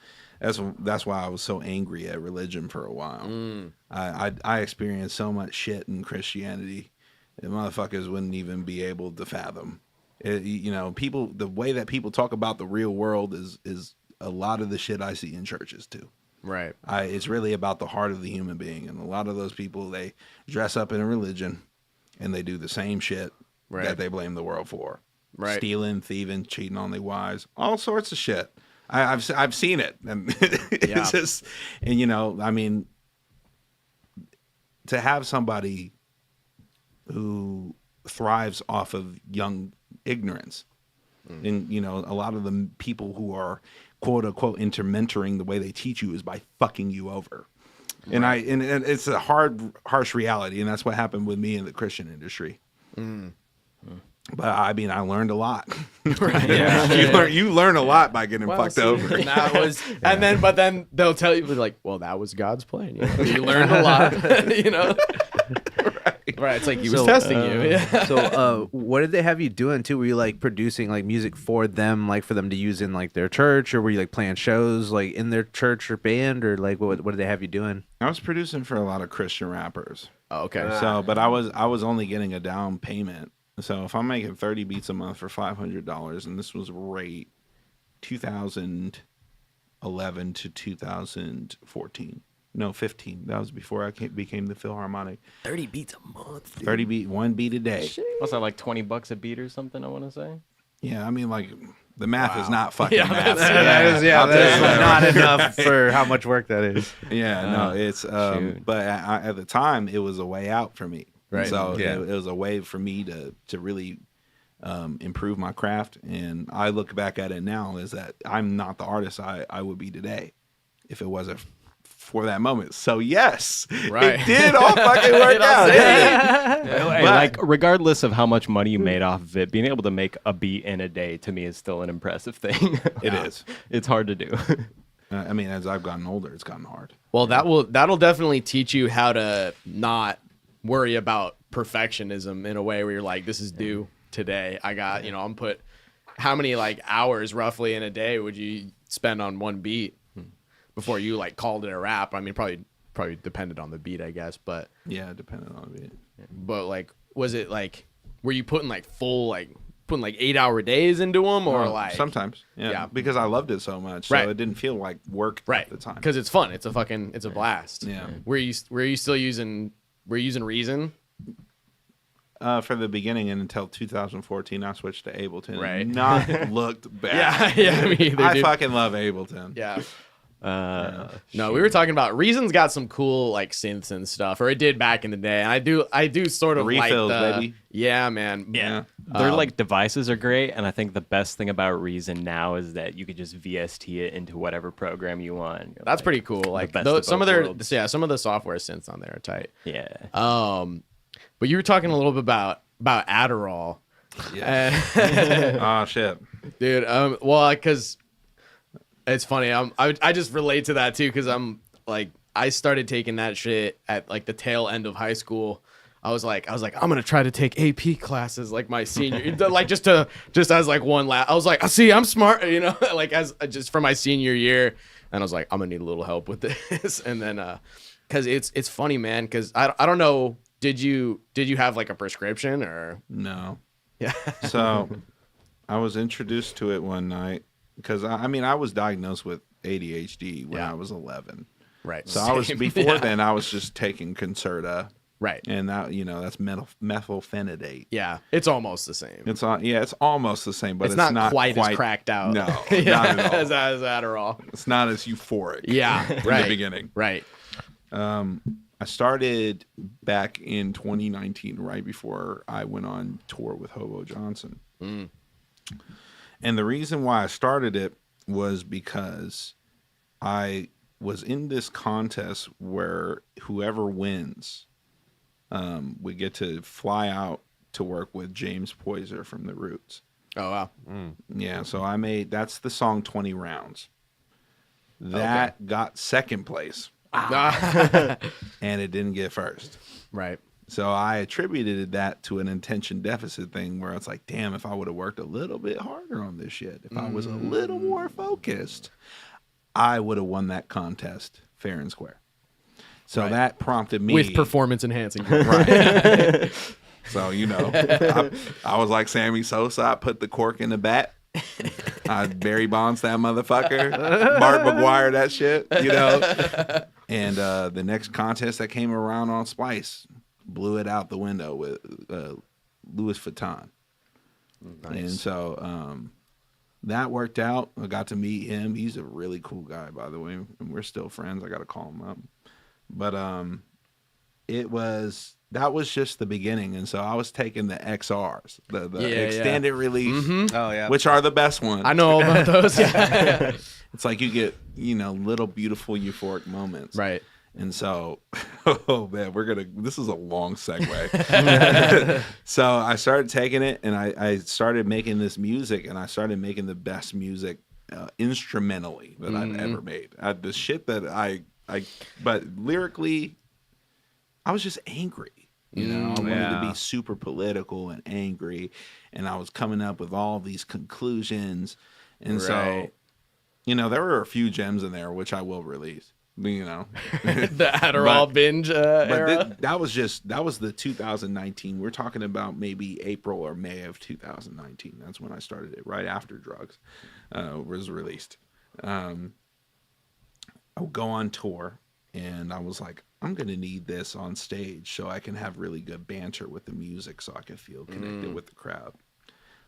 why I was so angry at religion for a while. I experienced so much shit in Christianity that motherfuckers wouldn't even be able to fathom. People, the way that people talk about the real world is a lot of the shit I see in churches too. Right. It's really about the heart of the human being, and a lot of those people, they dress up in a religion and they do the same shit that they blame the world for. Right. Stealing, thieving, cheating on their wives, all sorts of shit. I've seen it, and it's just, and I mean, to have somebody who thrives off of young ignorance, and a lot of the people who are quote unquote intermentoring, the way they teach you is by fucking you over, and it's a harsh reality, and that's what happened with me in the Christian industry. But I mean, I learned a lot. Right. Yeah. You learn a lot by getting fucked over. But then they'll tell you like, well, that was God's plan. You learned a lot. Right, it's like he was testing you. Yeah. So, what did they have you doing too? Were you like producing like music for them, like for them to use in like their church, or were you like playing shows like in their church or band, or like what did they have you doing? I was producing for a lot of Christian rappers. Oh, okay. So, but I was only getting a down payment. So if I'm making 30 beats a month for $500, and this was right 2011 to 2014. No, 15. That was before I became the Philharmonic. 30 beats a month. Dude. 30 one beat a day. What's that, like $20 a beat or something? I want to say. Yeah, I mean, like the math is not fucking math. That's not enough for how much work that is. Yeah, no, it's but at the time it was a way out for me. Right. So it was a way for me to really improve my craft. And I look back at it now as that I'm not the artist I would be today if it wasn't for that moment. So yes, right. It did all fucking work out. But, like, regardless of how much money you made off of it, being able to make a beat in a day to me is still an impressive thing. It is. It's hard to do. I mean, as I've gotten older, it's gotten hard. Well, that'll definitely teach you how to not worry about perfectionism in a way where you're like, this is due today. I got, I'm put how many like hours roughly in a day would you spend on one beat before you like called it a rap? I mean, probably depended on the beat, I guess, but yeah, depending on the beat. But like, was it like, were you putting like 8-hour days into them, or like sometimes? Yeah, because I loved it so much, so it didn't feel like work at the time. Because it's fun. It's a blast. Yeah. Were you still using Reason? For the beginning and until 2014, I switched to Ableton. Right. And not looked bad. Yeah, me either, I dude. fucking love Ableton. Yeah. No, we were talking about Reason's got some cool like synths and stuff, or it did back in the day. And I do sort of refills, like the baby. Yeah, man. Yeah. Their like devices are great, and I think the best thing about Reason now is that you could just VST it into whatever program you want. That's pretty cool. Like some of the software synths on there are tight. Yeah. But you were talking a little bit about Adderall. Yeah. Oh shit, dude. Well, because it's funny. I just relate to that too, because I'm like, I started taking that shit at like the tail end of high school. I was like, I'm gonna try to take AP classes like my senior, like just as like one last. I was like, see, I'm smart, like as just for my senior year. And I was like, I'm gonna need a little help with this. And then, cause it's funny, man. Cause I don't know. Did you have like a prescription or no? Yeah. So I was introduced to it one night because I was diagnosed with ADHD when I was 11. Right. So I was before then I was just taking Concerta. Right. And that that's methylphenidate. Yeah. It's almost the same. It's almost the same, but it's not quite as cracked out. No, not at all. as Adderall. It's not as euphoric. Yeah. in Right. the beginning. Right. I started back in 2019, right before I went on tour with Hobo Johnson. And the reason why I started it was because I was in this contest where whoever wins would get to fly out to work with James Poyser from The Roots. Oh, wow. Yeah, so that's the song 20 Rounds. That got second place. And it didn't get first. Right. So I attributed that to an attention deficit thing where it's like, damn, if I would have worked a little bit harder on this shit, if I was a little more focused, I would have won that contest fair and square. So that prompted me. With performance enhancing. Right. So, I was like Sammy Sosa. I put the cork in the bat. I Barry Bonds that motherfucker. Bart McGuire that shit, And the next contest that came around on Splice blew it out the window with Louis Vuitton. Nice. And so that worked out. I got to meet him. He's a really cool guy, by the way, and we're still friends. I got to call him up. But that was just the beginning. And so I was taking the XRs, the extended release, which are the best ones. I know all about those. It's like you get, little beautiful euphoric moments. Right. And so, oh man, this is a long segue. So I started taking it and I started making this music, and I started making the best music instrumentally that I've ever made. The shit that but lyrically, I was just angry. You know, I wanted to Yeah. be super political and angry, and I was coming up with all these conclusions. And so, Right. you know, there were a few gems in there which I will release. You know, The Adderall binge era. that was the 2019. We're talking about maybe April or May of 2019. That's when I started it, right after Drugs was released. I would go on tour, and I was like, I'm gonna need this on stage so I can have really good banter with the music, so I can feel connected with the crowd.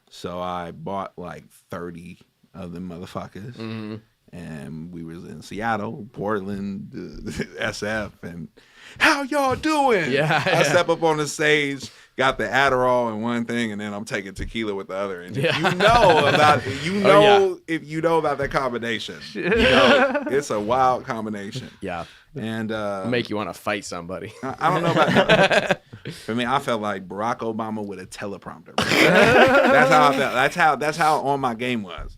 So I bought like 30 of them motherfuckers. And we was in Seattle, Portland, SF, and how y'all doing? Yeah, I step up on the stage, got the Adderall in one thing, and then I'm taking tequila with the other. And if you know about, if you know about that combination, you know, it's a wild combination. Yeah. And Make you want to fight somebody. I don't know about that. For me, I felt like Barack Obama with a teleprompter. That's how I felt. That's how on my game was.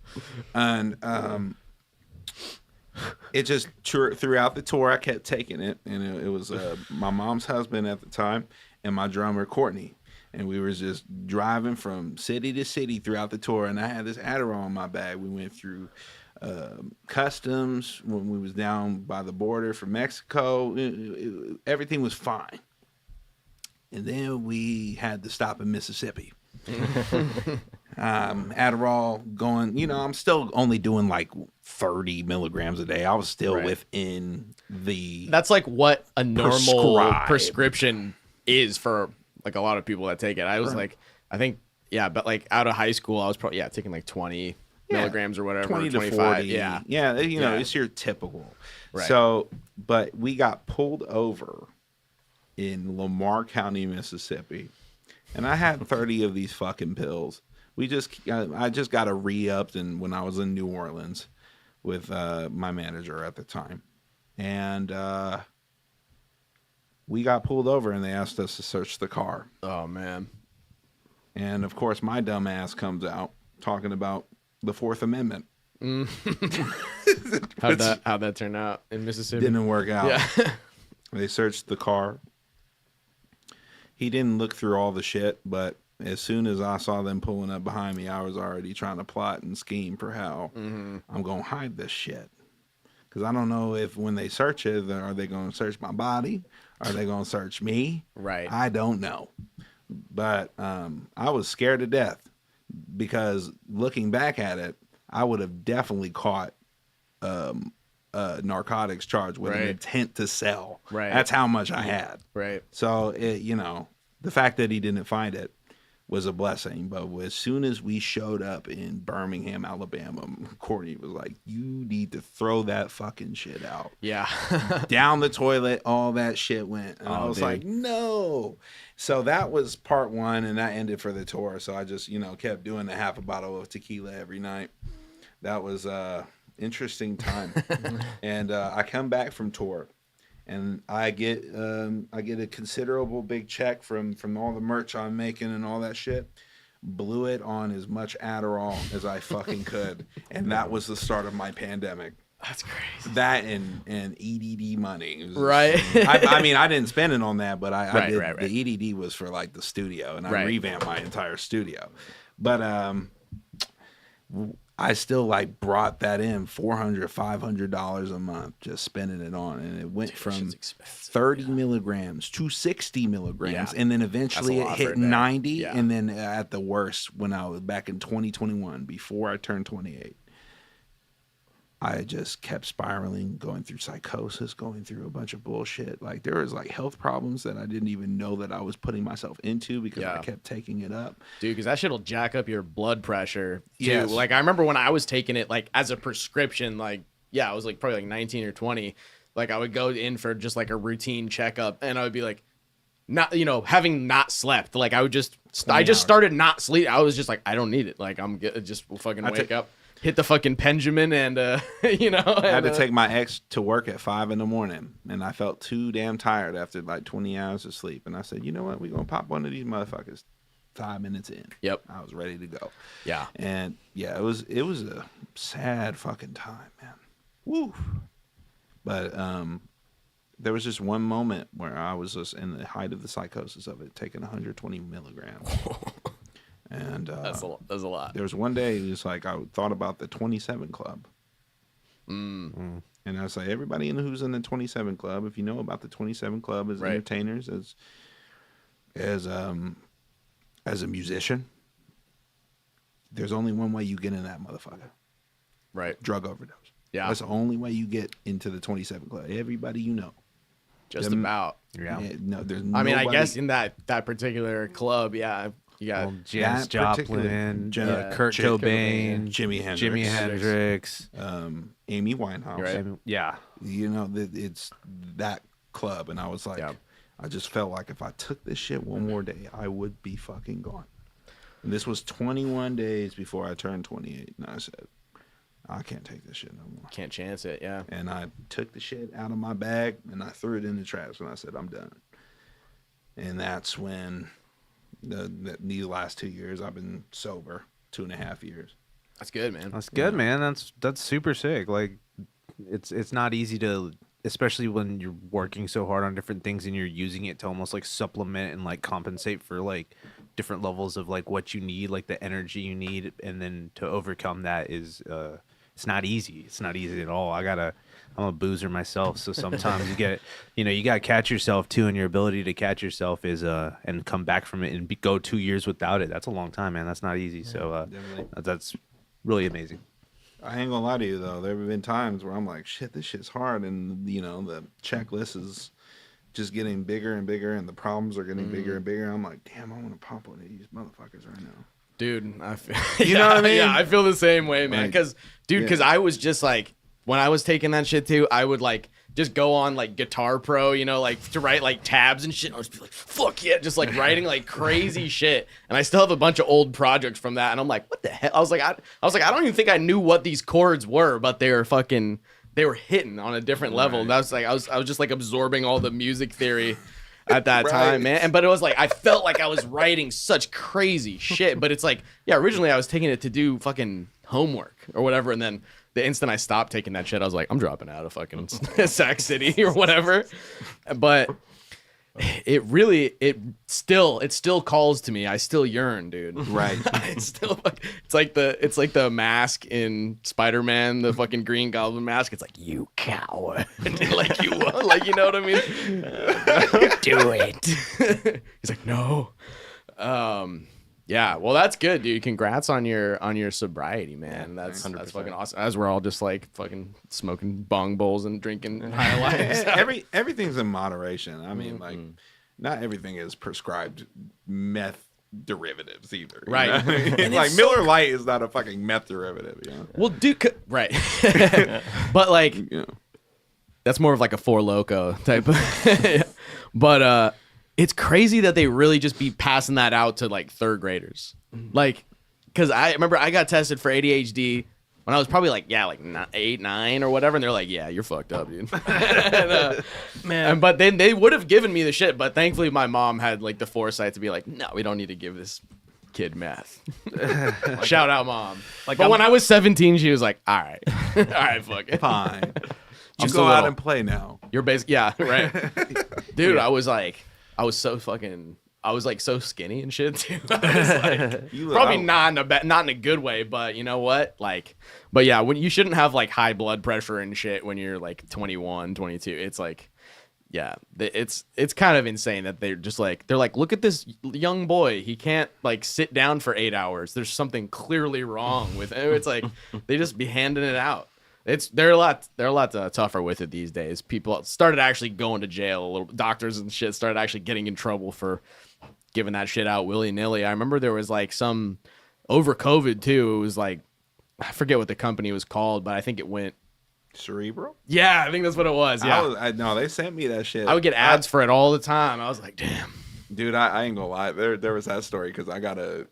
And it just throughout the tour, I kept taking it, and it was my mom's husband at the time and my drummer Courtney, and we were just driving from city to city throughout the tour, and I had this Adderall in my bag. We went through customs when we was down by the border from Mexico. Everything was fine, and then we had to stop in Mississippi. Adderall going, you know, I'm still only doing like 30 milligrams a day. I was still within the. That's like what a normal prescribed. prescription is for like a lot of people that take it. I was like, I think, yeah, but like out of high school, I was probably taking like 20 milligrams or whatever, 20 to 25. 40. Yeah. Yeah, you know, it's your typical. Right. So, but we got pulled over in Lamar County, Mississippi, and I had 30 of these fucking pills. I just got a re-upped when I was in New Orleans with my manager at the time. And we got pulled over, and they asked us to search the car. Oh, man. And, of course, my dumb ass comes out talking about the Fourth Amendment. How'd that turn out in Mississippi? Didn't work out. Yeah. They searched the car. He didn't look through all the shit, but as soon as I saw them pulling up behind me, I was already trying to plot and scheme for how I'm going to hide this shit. Because I don't know if when they search it, are they going to search my body? Are they going to search me? Right. I don't know. But I was scared to death because looking back at it, I would have definitely caught narcotics charge with an intent to sell. Right. That's how much I had. Right. So, you know, the fact that he didn't find it was a blessing. But as soon as we showed up in Birmingham, Alabama, Courtney was like, you need to throw that fucking shit out. Yeah. Down the toilet, all that shit went. And I was like, no. So that was part one, and that ended for the tour. So I just, you know, kept doing the half a bottle of tequila every night. That was interesting time. And I come back from tour, and I get a considerable big check from all the merch I'm making and all that shit. Blew it on as much Adderall as I fucking could, and that was the start of my pandemic. That's crazy. That and EDD money. It was, Right. I mean, I didn't spend it on that, but I did. Right. The EDD was for like the studio, and I Right. revamped my entire studio. But I still like brought that in $400-$500 a month, just spending it on, and it went from 30 milligrams to 60 milligrams, and then eventually it hit 90, and then at the worst, when I was back in 2021, before I turned 28, I just kept spiraling, going through psychosis, going through a bunch of bullshit. Like there was like health problems that I didn't even know that I was putting myself into because I kept taking it up. Dude, because that shit will jack up your blood pressure too. Yes. Like I remember when I was taking it like as a prescription, like I was like probably like 19 or 20. Like I would go in for just like a routine checkup, and I would be like, not, you know, having not slept. Like I would I just started not sleep. I was just like, I don't need it. Like I'm just fucking wake up. Hit the fucking Benjamin and, you know. I had to take my ex to work at 5 a.m, and I felt too damn tired after like 20 hours of sleep. And I said, you know what? We're going to pop one of these motherfuckers 5 minutes in. Yep. I was ready to go. Yeah. And yeah, it was a sad fucking time, man. Woo. But there was just one moment where I was just in the height of the psychosis of it, taking 120 milligrams. And that's a lot. There was one day, it was like I thought about the 27 Club. And I was like, everybody who's in the 27 Club, if you know about the 27 Club as entertainers, as a musician, there's only one way you get in that motherfucker. Right. Drug overdose. Yeah. That's the only way you get into the 27 Club. Everybody you know. Just about. Yeah. No, there's I mean, I nobody- guess in that particular club, yeah, you got Janis Joplin, Kurt Cobain, Jimi Hendrix, Amy Winehouse. Right. Yeah. You know, it's that club. And I was like, I just felt like if I took this shit one more day, I would be fucking gone. And this was 21 days before I turned 28. And I said, I can't take this shit no more. Can't chance it, yeah. And I took the shit out of my bag and I threw it in the trash and I said, I'm done. And that's when these last 2 years I've been sober, 2.5 years. That's good, man. That's good, man. That's super sick. Like, it's not easy to, especially when you're working so hard on different things and you're using it to almost like supplement and like compensate for like different levels of like what you need, like the energy you need, and then to overcome that is it's not easy. It's not easy at all. I'm a boozer myself, so sometimes you gotta catch yourself too, and your ability to catch yourself is and come back from it and go 2 years without it. That's a long time, man. That's not easy. So that's really amazing. I ain't gonna lie to you though. There have been times where I'm like, shit, this shit's hard, and you know the checklist is just getting bigger and bigger, and the problems are getting bigger and bigger. I'm like, damn, I want to pop one of these motherfuckers right now. Dude, I feel, you know what I mean? Yeah, I feel the same way, man. Because, I was just like, when I was taking that shit too, I would like just go on like Guitar Pro, you know, like to write like tabs and shit. I was like, fuck yeah, just like writing like crazy shit. And I still have a bunch of old projects from that. And I'm like, what the hell? I was like, I don't even think I knew what these chords were, but they were hitting on a different level. And I was just like absorbing all the music theory at that time, man. But it was like, I felt like I was writing such crazy shit. But it's like, yeah, originally I was taking it to do fucking homework or whatever. And then the instant I stopped taking that shit, I was like, I'm dropping out of fucking Sac City or whatever. But it still calls to me. I still yearn, dude. Right. It's like the mask in Spider-Man, the fucking Green Goblin mask. It's like, you coward. Like you know what I mean? Do it. He's like, no. Yeah, well, that's good, dude. Congrats on your sobriety, man. That's fucking awesome. As we're all just like fucking smoking bong bowls and drinking high lives. Everything's in moderation. I mean, like, not everything is prescribed meth derivatives either. Right. And like Miller Lite is not a fucking meth derivative. You know? Well, dude, right. But like, that's more of like a Four Loko type of. But it's crazy that they really just be passing that out to like third graders. Like, because I remember I got tested for ADHD when I was probably like 8, 9 or whatever, and they're like, yeah, you're fucked up, dude. Man, but then they would have given me the shit, but thankfully my mom had like the foresight to be like, no, we don't need to give this kid meth. Shout out, mom. But when I was 17, she was like, all right, fuck it, fine. Just Go out and play now. You're basically, yeah, right, dude. I was so skinny and shit too. I was like, probably not in a good way, but you know what? Like, but yeah, when you shouldn't have like high blood pressure and shit when you're like 21, 22. It's like, yeah, it's kind of insane that they're like, look at this young boy. He can't like sit down for 8 hours. There's something clearly wrong with it. It's like they just be handing it out. They're a lot tougher with it these days. People started actually going to jail a little. Doctors and shit started actually getting in trouble for giving that shit out willy-nilly. I remember there was like some over COVID too. It was like, I forget what the company was called, but I think it went Cerebral. Yeah, I think that's what it was. Yeah, no, they sent me that shit. I would get ads for it all the time. I was like, damn, dude, I ain't gonna lie. There was that story because I got a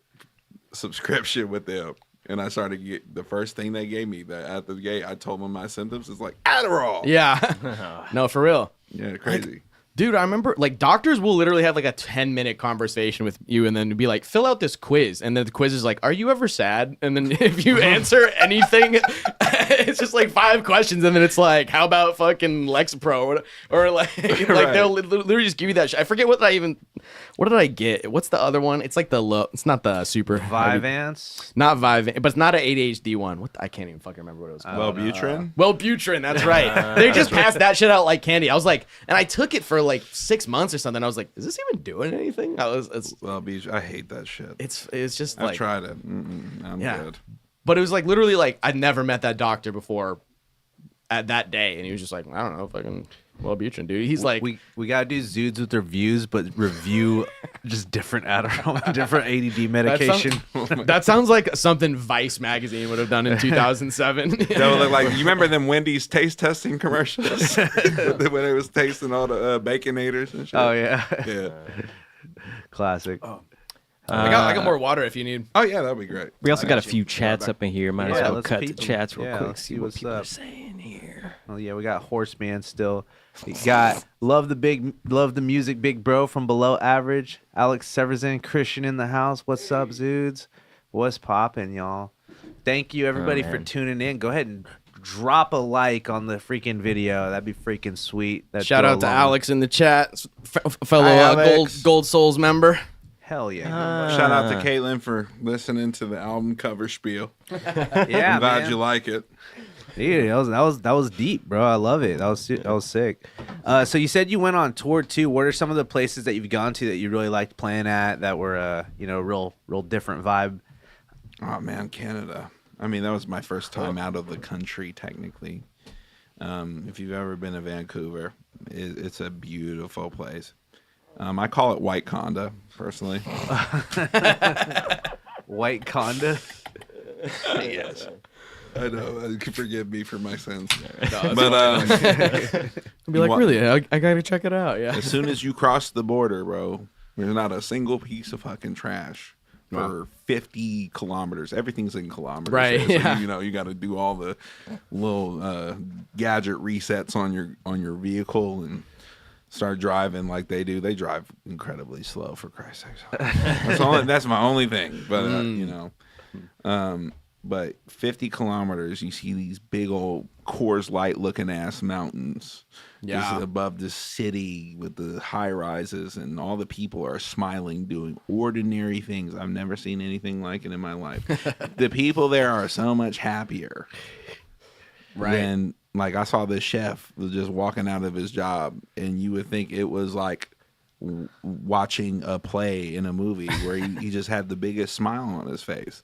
subscription with them. And I started to get the first thing they gave me that at the gate. I told them my symptoms is like Adderall. Yeah, no, for real. Yeah, crazy. Dude, I remember like doctors will literally have like a 10-minute conversation with you and then be like, fill out this quiz. And then the quiz is like, are you ever sad? And then if you answer anything, it's just like 5 questions. And then it's like, how about fucking Lexapro? Or like, Right. they'll literally just give you that shit. I forget what did I get? What's the other one? It's like it's not the super. Vyvanse. Not Vyvanse, but it's not an ADHD one. I can't even fucking remember what it was called. Wellbutrin. Wellbutrin, that's right. They just passed that shit out like candy. I was like, and I took it for like 6 months or something. I was like, is this even doing anything? Wellbutrin. I hate that shit. It's just I've like, tried it. I'm Yeah. good. but it was like literally like I'd never met that doctor before at that day, and he was just like, I don't know, fucking Wellbutrin, dude. He's like, we gotta do Zudes with reviews, but review just different Adderall, different ADD medication. that sounds like something Vice magazine would have done in 2007. That would look like, you remember them Wendy's taste testing commercials when it was tasting all the baconators and shit. Oh yeah, Yeah. classic. I got more water if you need. Oh yeah, that'd be great. We also got a few chats up in here. Might as Yeah, well let's cut to peep 'em. chats real Yeah, quick. let's See see what what's people are up. saying here. Oh yeah, we got Horseman still. We got love the music, big bro from below average. Alex Severzin, Christian in the house. What's up, Zudes? What's poppin', y'all? Thank you everybody for man. tuning in. Go ahead and drop a like on the freaking video. That'd be freaking sweet. That'd Shout go out to along. Alex in the chat, fellow Hi, Alex. Gold Souls member. Hell yeah. Shout out to Caitlin for listening to the album cover spiel. Yeah, I'm glad man. you like it. Dude, that was deep, bro. I love it. That was sick. So you said you went on tour too. What are some of the places that you've gone to that you really liked playing at that were real different vibe? Oh man, Canada. I mean, that was my first time out of the country, technically. If you've ever been to Vancouver, it's a beautiful place. I call it White Conda, personally. White Conda. Yes. I know. Forgive me for my sins. No, But I'd be like, What? really? I gotta check it out. Yeah. as soon as you cross the border, bro, there's not a single piece of fucking trash for 50 kilometers. Everything's in kilometers. Right, there. So, yeah. you got to do all the little gadget resets on your vehicle and start driving like they do. They drive incredibly slow, for Christ's sake. That's my only thing. But but 50 kilometers, you see these big old Coors Light looking ass mountains just above the city with the high rises, and all the people are smiling, doing ordinary things. I've never seen anything like it in my life. The people there are so much happier. Than, like, I saw this chef was just walking out of his job, and you would think it was like watching a play in a movie where he just had the biggest smile on his face.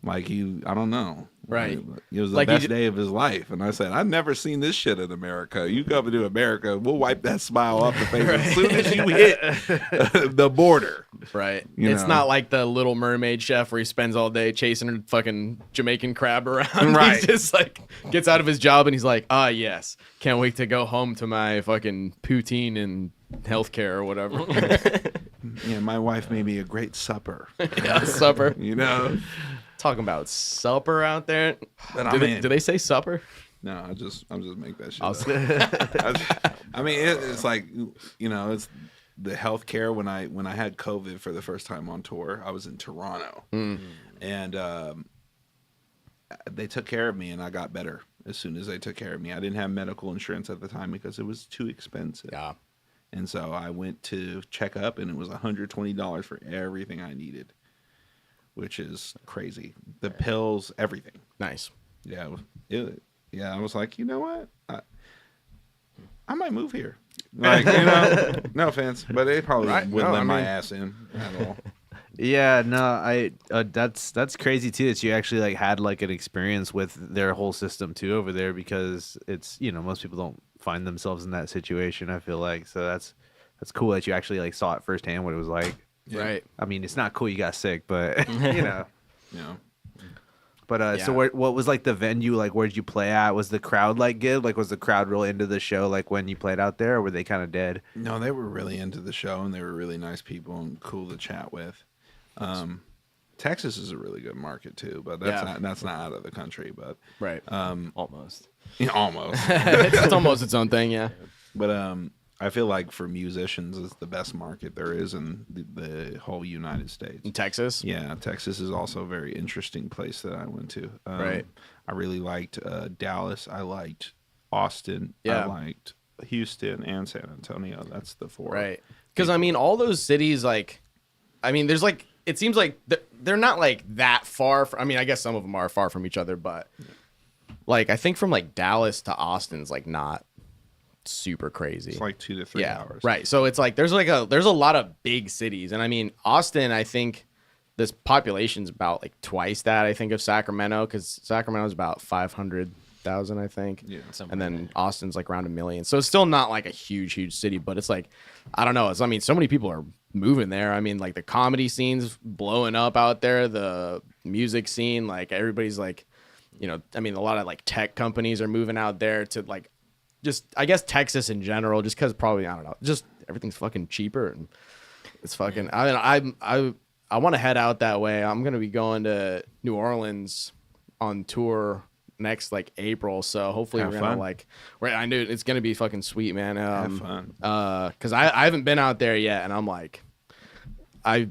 Like I don't know. Right. It was the Like best day of his life. And I said, I've never seen this shit in America. You come to America, we'll wipe that smile off the face as soon as you hit the border. Right. You It's know. not like the Little Mermaid chef where he spends all day chasing a fucking Jamaican crab around. Right. He's just like gets out of his job and he's like, yes, can't wait to go home to my fucking poutine and healthcare or whatever. Yeah, my wife made me a great supper. Yeah, supper. You know? Talking about supper out there. But Do they say supper? No, I'm just make that shit I'll up. I mean, it's like, it's the healthcare. When I had COVID for the first time on tour, I was in Toronto, and they took care of me, and I got better as soon as they took care of me. I didn't have medical insurance at the time because it was too expensive. Yeah. And so I went to check up, and it was $120 for everything I needed, which is crazy. The pills, everything. Nice. Yeah, I was like, you know what? I might move here. Like, no offense, but they probably wouldn't let my ass in at all. Yeah, no, that's crazy too that you actually like had like an experience with their whole system too over there, because it's most people don't find themselves in that situation, I feel like. So that's cool that you actually like saw it firsthand what it was like. Yeah. Right. I mean, it's not cool you got sick, but Yeah. But so what was like the venue, like where'd you play at? Was the crowd like good? Like was the crowd real into the show like when you played out there, or were they kind of dead? No, they were really into the show, and they were really nice people and cool to chat with. Texas is a really good market too, but that's not out of the country, but Right. Almost. almost. It's almost its own thing, yeah. But I feel like for musicians, it's the best market there is in the whole United States. In Texas? Yeah, Texas is also a very interesting place that I went to. Right. I really liked Dallas. I liked Austin. Yeah. I liked Houston and San Antonio. That's the 4. Right. Because, I mean, all those cities, like, I mean, there's like, it seems like they're not like that far. I mean, I guess some of them are far from each other, but like, I think from like Dallas to Austin's like not super crazy. It's like 2 to 3 hours. Right. So it's like there's a lot of big cities, and I mean Austin, I think this population's about like twice that I think of Sacramento, because Sacramento's about 500,000 I think. Yeah. And then Austin's like around 1 million. So it's still not like a huge city, but it's like I don't know. I mean, so many people are moving there. I mean, like the comedy scene's blowing up out there, the music scene, like everybody's like, you know, I mean, a lot of like tech companies are moving out there to like just, I guess, Texas in general, just because probably, I don't know, just everything's fucking cheaper and it's fucking, I mean, I want to head out that way. I'm going to be going to New Orleans on tour next like April. So hopefully we're going to like, I knew it's going to be fucking sweet, man. Have fun. Cause I haven't been out there yet and I'm like, I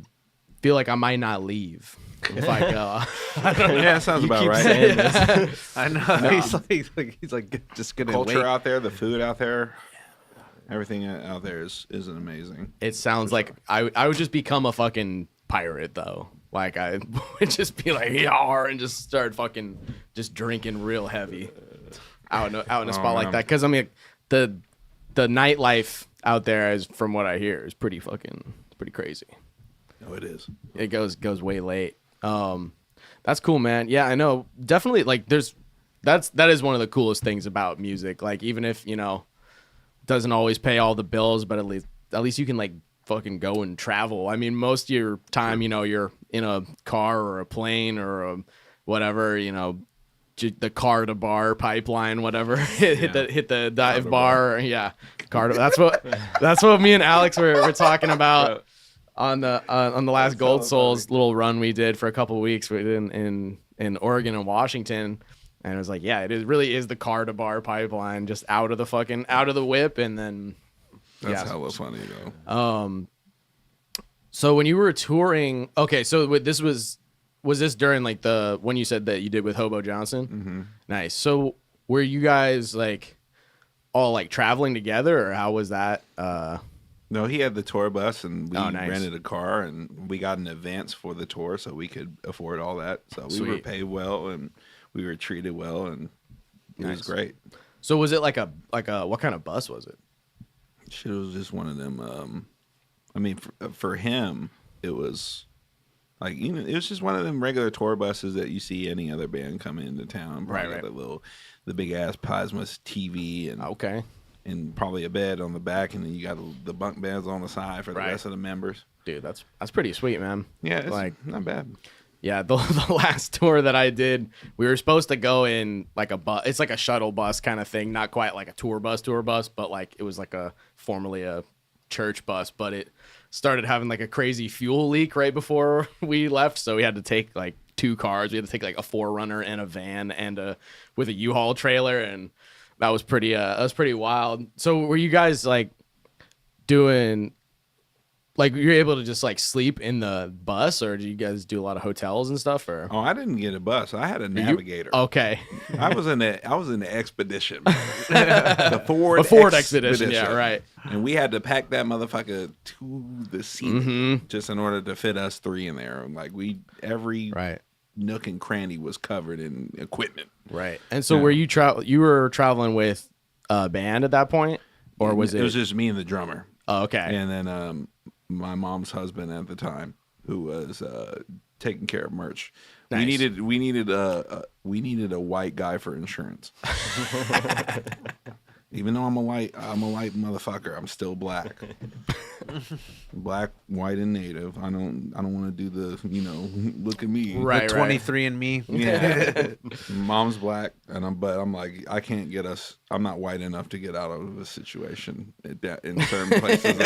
feel like I might not leave if I go. Yeah, that sounds about right. Saying this. I know. He's like just gonna Culture wait. out there, the food out there, everything out there is amazing. It sounds like I would just become a fucking pirate though. Like I would just be like yar and just start fucking just drinking real heavy out in a spot like that. Because I mean the nightlife out there is, from what I hear, is pretty crazy. No, it is. It goes way late. That's cool, man. Yeah, I know. Definitely, like, that is one of the coolest things about music. Like, even if, you know, doesn't always pay all the bills, but at least you can like fucking go and travel. I mean, most of your time, you know, you're in a car or a plane or a whatever, you know, the car to bar pipeline, whatever. hit the dive bar. Yeah, car to, that's what me and Alex were talking about. On the last Gold Souls little run we did for a couple of weeks in Oregon and Washington, and it was like, yeah, it really is the car to bar pipeline, just out of the whip, and then That's yeah. hella funny though. So when you were touring, okay, so was this during like the one you said that you did with Hobo Johnson? Mm-hmm. Nice. So were you guys like all like traveling together, or how was that? No, he had the tour bus, and we nice. rented a car, and we got an advance for the tour, so we could afford all that. So we were Sweet. paid well, and we were treated well, and it was great. So was it like a what kind of bus was it? Shit, it was just one of them. I mean, for him, it was like, you know, it was just one of them regular tour buses that you see any other band coming into town. Probably Right. got the big ass plasma TV and Okay. and probably a bed on the back, and then you got the bunk beds on the side for the rest of the members. Dude, that's pretty sweet, man. Yeah, it's like not bad. yeah, the last tour that I did, we were supposed to go in like a bus. It's like a shuttle bus kind of thing, not quite like a tour bus, but like it was like formerly a church bus, but it started having like a crazy fuel leak right before we left, so we had to take like 2 cars. We had to take like a 4Runner and a van and with a U-Haul trailer, and that was pretty wild. So were you guys like doing, like, you're able to just like sleep in the bus, or do you guys do a lot of hotels and stuff? Or Oh, I didn't get a bus. I had a navigator. okay, I was in the expedition, the Ford expedition. Yeah, right. And we had to pack that motherfucker to the seat just in order to fit us 3 in there. Like every Right. nook and cranny was covered in equipment. Right. And so were you were traveling with a band at that point, or was it? It was just me and the drummer. Oh, okay. And then my mom's husband at the time, who was taking care of merch. Nice. We needed a white guy for insurance. Even though I'm a white motherfucker, I'm still black. Black, white, and native. I don't want to do the, you know, look at me. Right. 23 and me. Yeah. Mom's black, but I'm like, I can't get us. I'm not white enough to get out of a situation in certain places.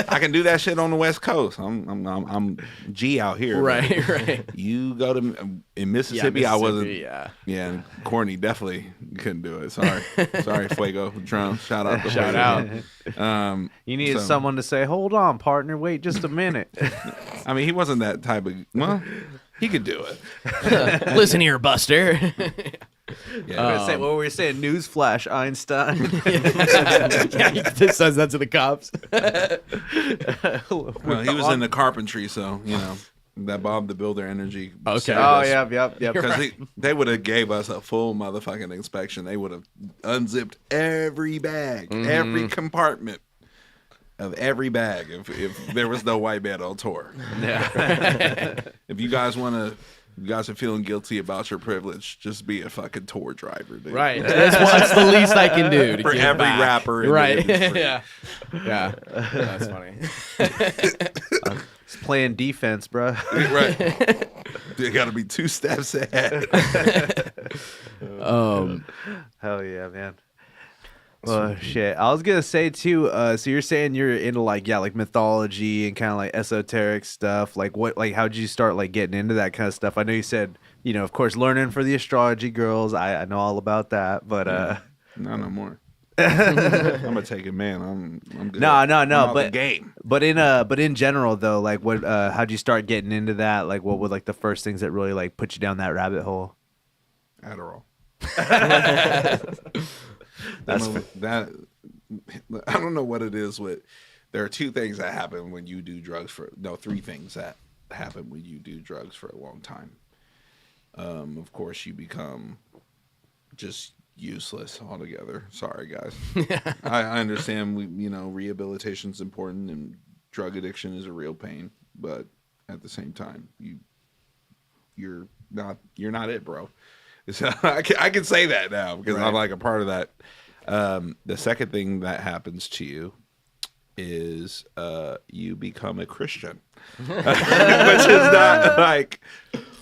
I can do that shit on the West Coast. I'm G out here. Right. You go to in Mississippi, I wasn't. Yeah. Yeah, and Courtney definitely couldn't do it. Sorry, Fuego Drum. Shout out, to Shout Fuego. out. You needed someone to say, "Hold on, partner, wait just a minute." I mean, he wasn't that type of. Well, he could do it. Listen here, Buster. Yeah, What were we saying? Newsflash, Einstein. Yeah, he just says that to the cops. well, he was in the carpentry, so that Bob the Builder energy. Okay. Oh, yep. Because they would have gave us a full motherfucking inspection. They would have unzipped every bag, every compartment of every bag if there was no white man on tour. Yeah. If you guys are feeling guilty about your privilege, just be a fucking tour driver, dude. Right. That's the least I can do to For give every back. rapper in Right. the industry. Yeah. That's funny. He's playing defense, bro. Right. They got to be 2 steps ahead. Hell yeah, man. Well, shit. I was gonna say too. So you're saying you're into like mythology and kind of like esoteric stuff. Like how'd you start like getting into that kind of stuff? I know you said of course learning for the astrology girls. I know all about that, but no more. I'm gonna take it, man. I'm good. No. I'm out But the game. But in general though, like what? How'd you start getting into that? Like what were like the first things that really like put you down that rabbit hole? Adderall. That's that. I don't know what it is with. There are 2 things that happen when you do drugs 3 things that happen when you do drugs for a long time. Of course, you become just useless altogether. Sorry, guys. I understand. Rehabilitation is important, and drug addiction is a real pain. But at the same time, you're not it, bro. So I can say that now because I'm like a part of that. The second thing that happens to you is you become a Christian, which is not like.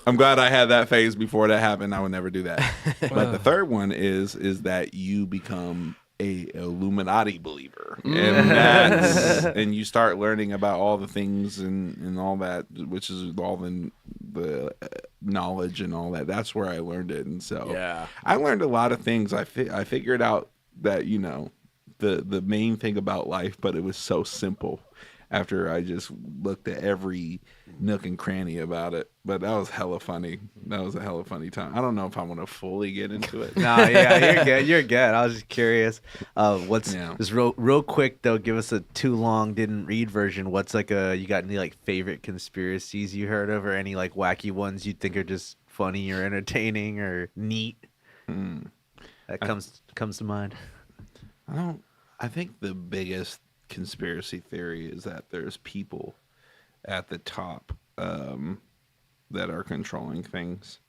I'm glad I had that phase before that happened. I would never do that. But the third one is that you become a Illuminati believer, and you start learning about all the things and all that, which is involving the knowledge and all that. That's where I learned it, and so I learned a lot of things. I figured out that the main thing about life, but it was so simple after I just looked at every nook and cranny about it. But that was hella funny. That was a hella funny time. I don't know if I want to fully get into it. No, yeah, you're good. You're good. I was just curious. Just real quick though? Give us a too long didn't read version. What's you got any like favorite conspiracies you heard of, or any like wacky ones you think are just funny or entertaining or neat? That comes to mind. I think the biggest conspiracy theory is that there's people at the top that are controlling things,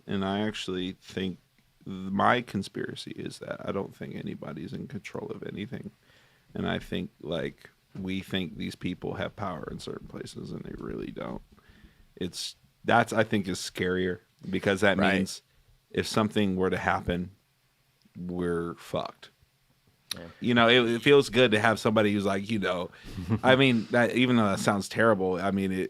and I actually think my conspiracy is that I don't think anybody's in control of anything, and I think like we think these people have power in certain places and they really don't. That's I think is scarier, because that means if something were to happen, we're fucked. Yeah. It feels good to have somebody who's like, I mean, that even though that sounds terrible, I mean,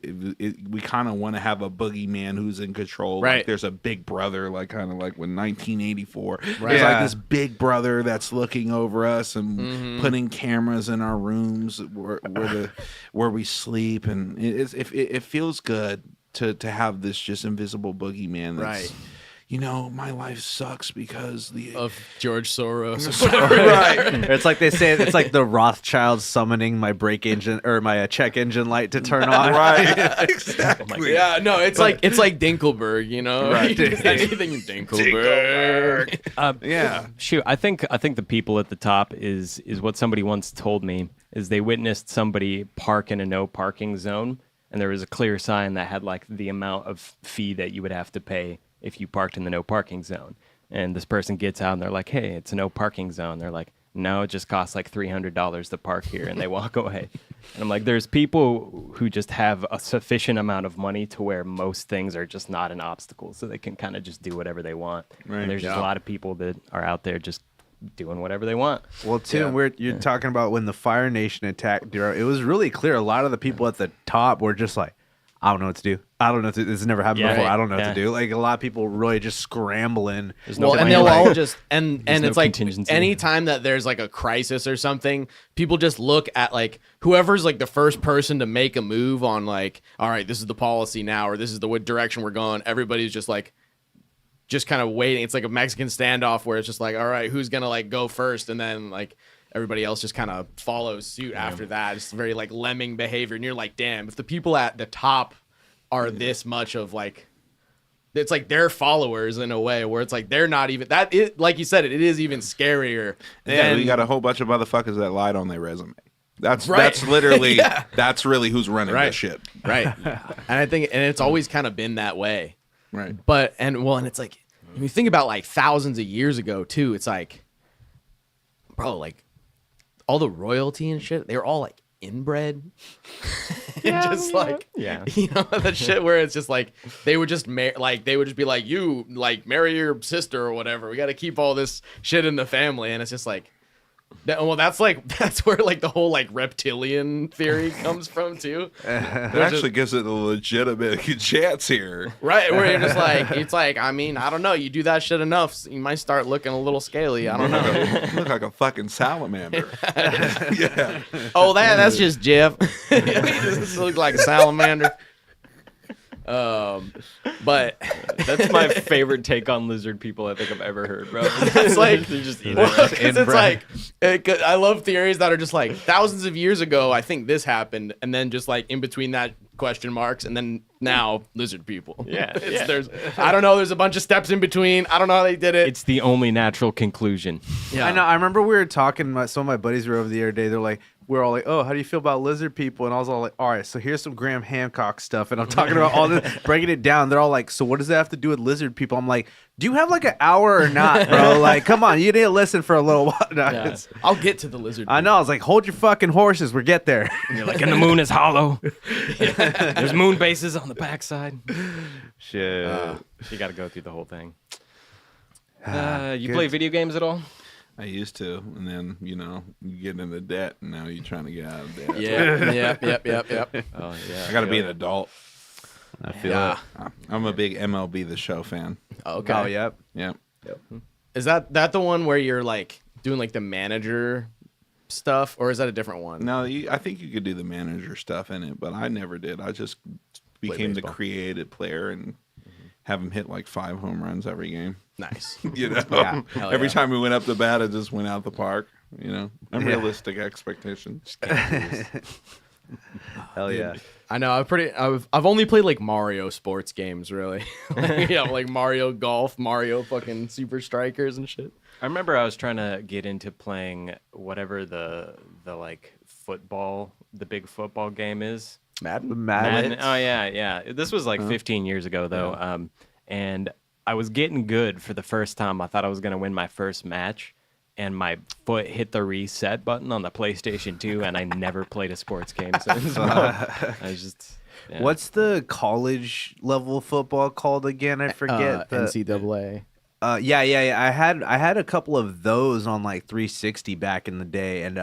we kind of want to have a boogeyman who's in control. Right. Like there's a big brother, like kind of like when 1984. Right. There's like this big brother that's looking over us and putting cameras in our rooms where we sleep, and it feels good to have this just invisible boogeyman. That's, my life sucks because of George Soros. Right. It's like they say, it's like the Rothschilds summoning my brake engine or my check engine light to turn on. Right. Exactly. Yeah, no, it's like Dinkelberg, Right. Anything Dinkelberg. Yeah. Shoot, I think the people at the top is what somebody once told me, is they witnessed somebody park in a no parking zone, and there was a clear sign that had like the amount of fee that you would have to pay if you parked in the no parking zone. And this person gets out and they're like, hey, it's a no parking zone. They're like, no, it just costs like $300 to park here, and they walk away. And I'm like, there's people who just have a sufficient amount of money to where most things are just not an obstacle, so they can kind of just do whatever they want. Right. And there's just a lot of people that are out there just doing whatever they want. Well, Tim, you're talking about when the Fire Nation attacked Duro. It was really clear a lot of the people at the top were just like, I don't know what to do. I don't know. This has never happened Yeah, before. right. I don't know what Yeah. to do. Like a lot of people really just scrambling. There's Well, no and plan, they'll like- all just and no it's like contingency. anytime that there's like a crisis or something, people just look at like whoever's like the first person to make a move on like, all right, this is the policy now, or this is the direction we're going. Everybody's just like, just kind of waiting. It's like a Mexican standoff where it's just like, all right, who's gonna like go first, and then like everybody else just kind of follows suit after that. It's very like lemming behavior, and you're like, damn, if the people at the top are this much of like. It's like they're followers in a way where it's like they're not even that. It, like you said, it is even scarier. Yeah, than, we got a whole bunch of motherfuckers that lied on their resume. That's Right. that's literally Yeah. that's really who's running Right. this shit. right. And I think, and it's always kind of been that way. Right. But and it's like when you think about like thousands of years ago too. It's like, bro, like all the royalty and shit, they were all like inbred. And just like you know that shit where it's just like they would just they would just be like, you like marry your sister or whatever, we got to keep all this shit in the family. And it's just like that's where like the whole like reptilian theory comes from too. It actually gives it a legitimate chance here. Right, where you're just like, it's like, I mean, I don't know, you do that shit enough, you might start looking a little scaly. I don't know. Look like a fucking salamander. Yeah. Oh, that's just Jeff. He just looks like a salamander. But That's my favorite take on lizard people I think I've ever heard, bro. it's like, They're just well, 'cause it's inbred. like, I love theories that are just like thousands of years ago, I think this happened, and then just like in between that question marks, and then now lizard people. Yeah, It's, yeah. There's, I don't know. There's a bunch of steps in between. I don't know how they did it. It's the only natural conclusion. Yeah. I know. I remember we were talking. Some of my buddies were over the other day. They're like, we're all like, oh, how do you feel about lizard people? And I was all like, all right, so here's some Graham Hancock stuff. And I'm talking about all this, breaking it down. They're all like, so what does that have to do with lizard people? I'm like, do you have like an hour or not, bro? Like, come on, you need to listen for a little while. No, Yeah. it's- I'll get to the lizard. I know. I was like, hold your fucking horses. We'll get there. You're like, and the moon is hollow. There's moon bases on the backside. Shit. You got to go through the whole thing. You Good. play video games at all? I used to, and then you get into debt, and now you're trying to get out of debt. Yeah. Yep. Oh yeah. I got to be an adult. I feel Yeah. it. I'm a big MLB The Show fan. Okay. Oh, yep. Yeah. Is that the one where you're like doing like the manager stuff, or is that a different one? No, I think you could do the manager stuff in it, but I never did. I just became the baseball. creative player and have him hit like 5 home runs every game. Nice. Yeah. Hell Every yeah. time we went up to bat, I just went out the park. Unrealistic expectations. Hell yeah. I know. I've only played like Mario sports games, really. Like Mario Golf, Mario fucking Super Strikers and shit. I remember I was trying to get into playing whatever the like football, the big football game is. Madden. Madden. Oh yeah. This was like 15 years ago though. And I was getting good for the first time. I thought I was gonna win my first match, and my foot hit the reset button on the PlayStation 2, and I never played a sports game since. I was just. Yeah. What's the college level football called again? I forget. NCAA. Yeah. I had a couple of those on like 360 back in the day, and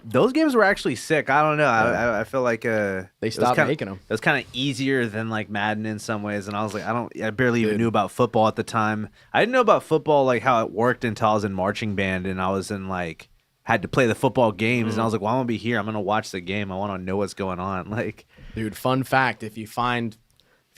those games were actually sick. I don't know. I feel like They stopped making them. It was kind of easier than like Madden in some ways, and I was like, I barely even knew about football at the time. I didn't know about football like how it worked until I was in marching band, and I was in like had to play the football games, and I was like, well, I'm gonna be here. I'm gonna watch the game. I want to know what's going on. Like, Dude, fun fact: if you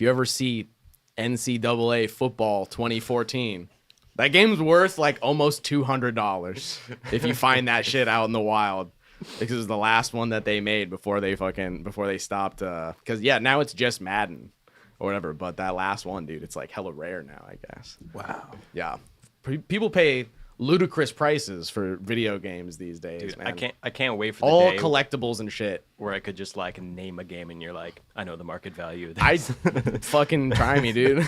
ever see NCAA football 2014, that game's worth like almost $200 if you find that shit out in the wild. Because it was the last one that they made before they stopped. Because now it's just Madden or whatever. But that last one, dude, it's like hella rare now, I guess. Wow. Yeah, people pay ludicrous prices for video games these days. Dude, man. I can't wait for the all day collectibles and shit. where I could just like name a game and you're like, I know the market value of this. I fucking try me, dude.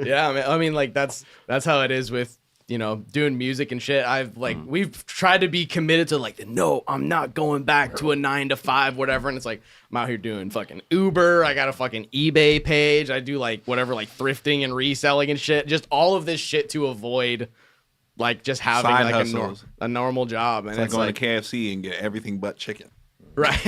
Yeah, I mean, like that's how it is with doing music and shit. We've tried to be committed to like, no, I'm not going back to a 9 to 5, whatever. And it's like I'm out here doing fucking Uber. I got a fucking eBay page. I do like whatever, like thrifting and reselling and shit. Just all of this shit to avoid like just having Side like hustles. a normal job. And It's like going to KFC and get everything but chicken. right.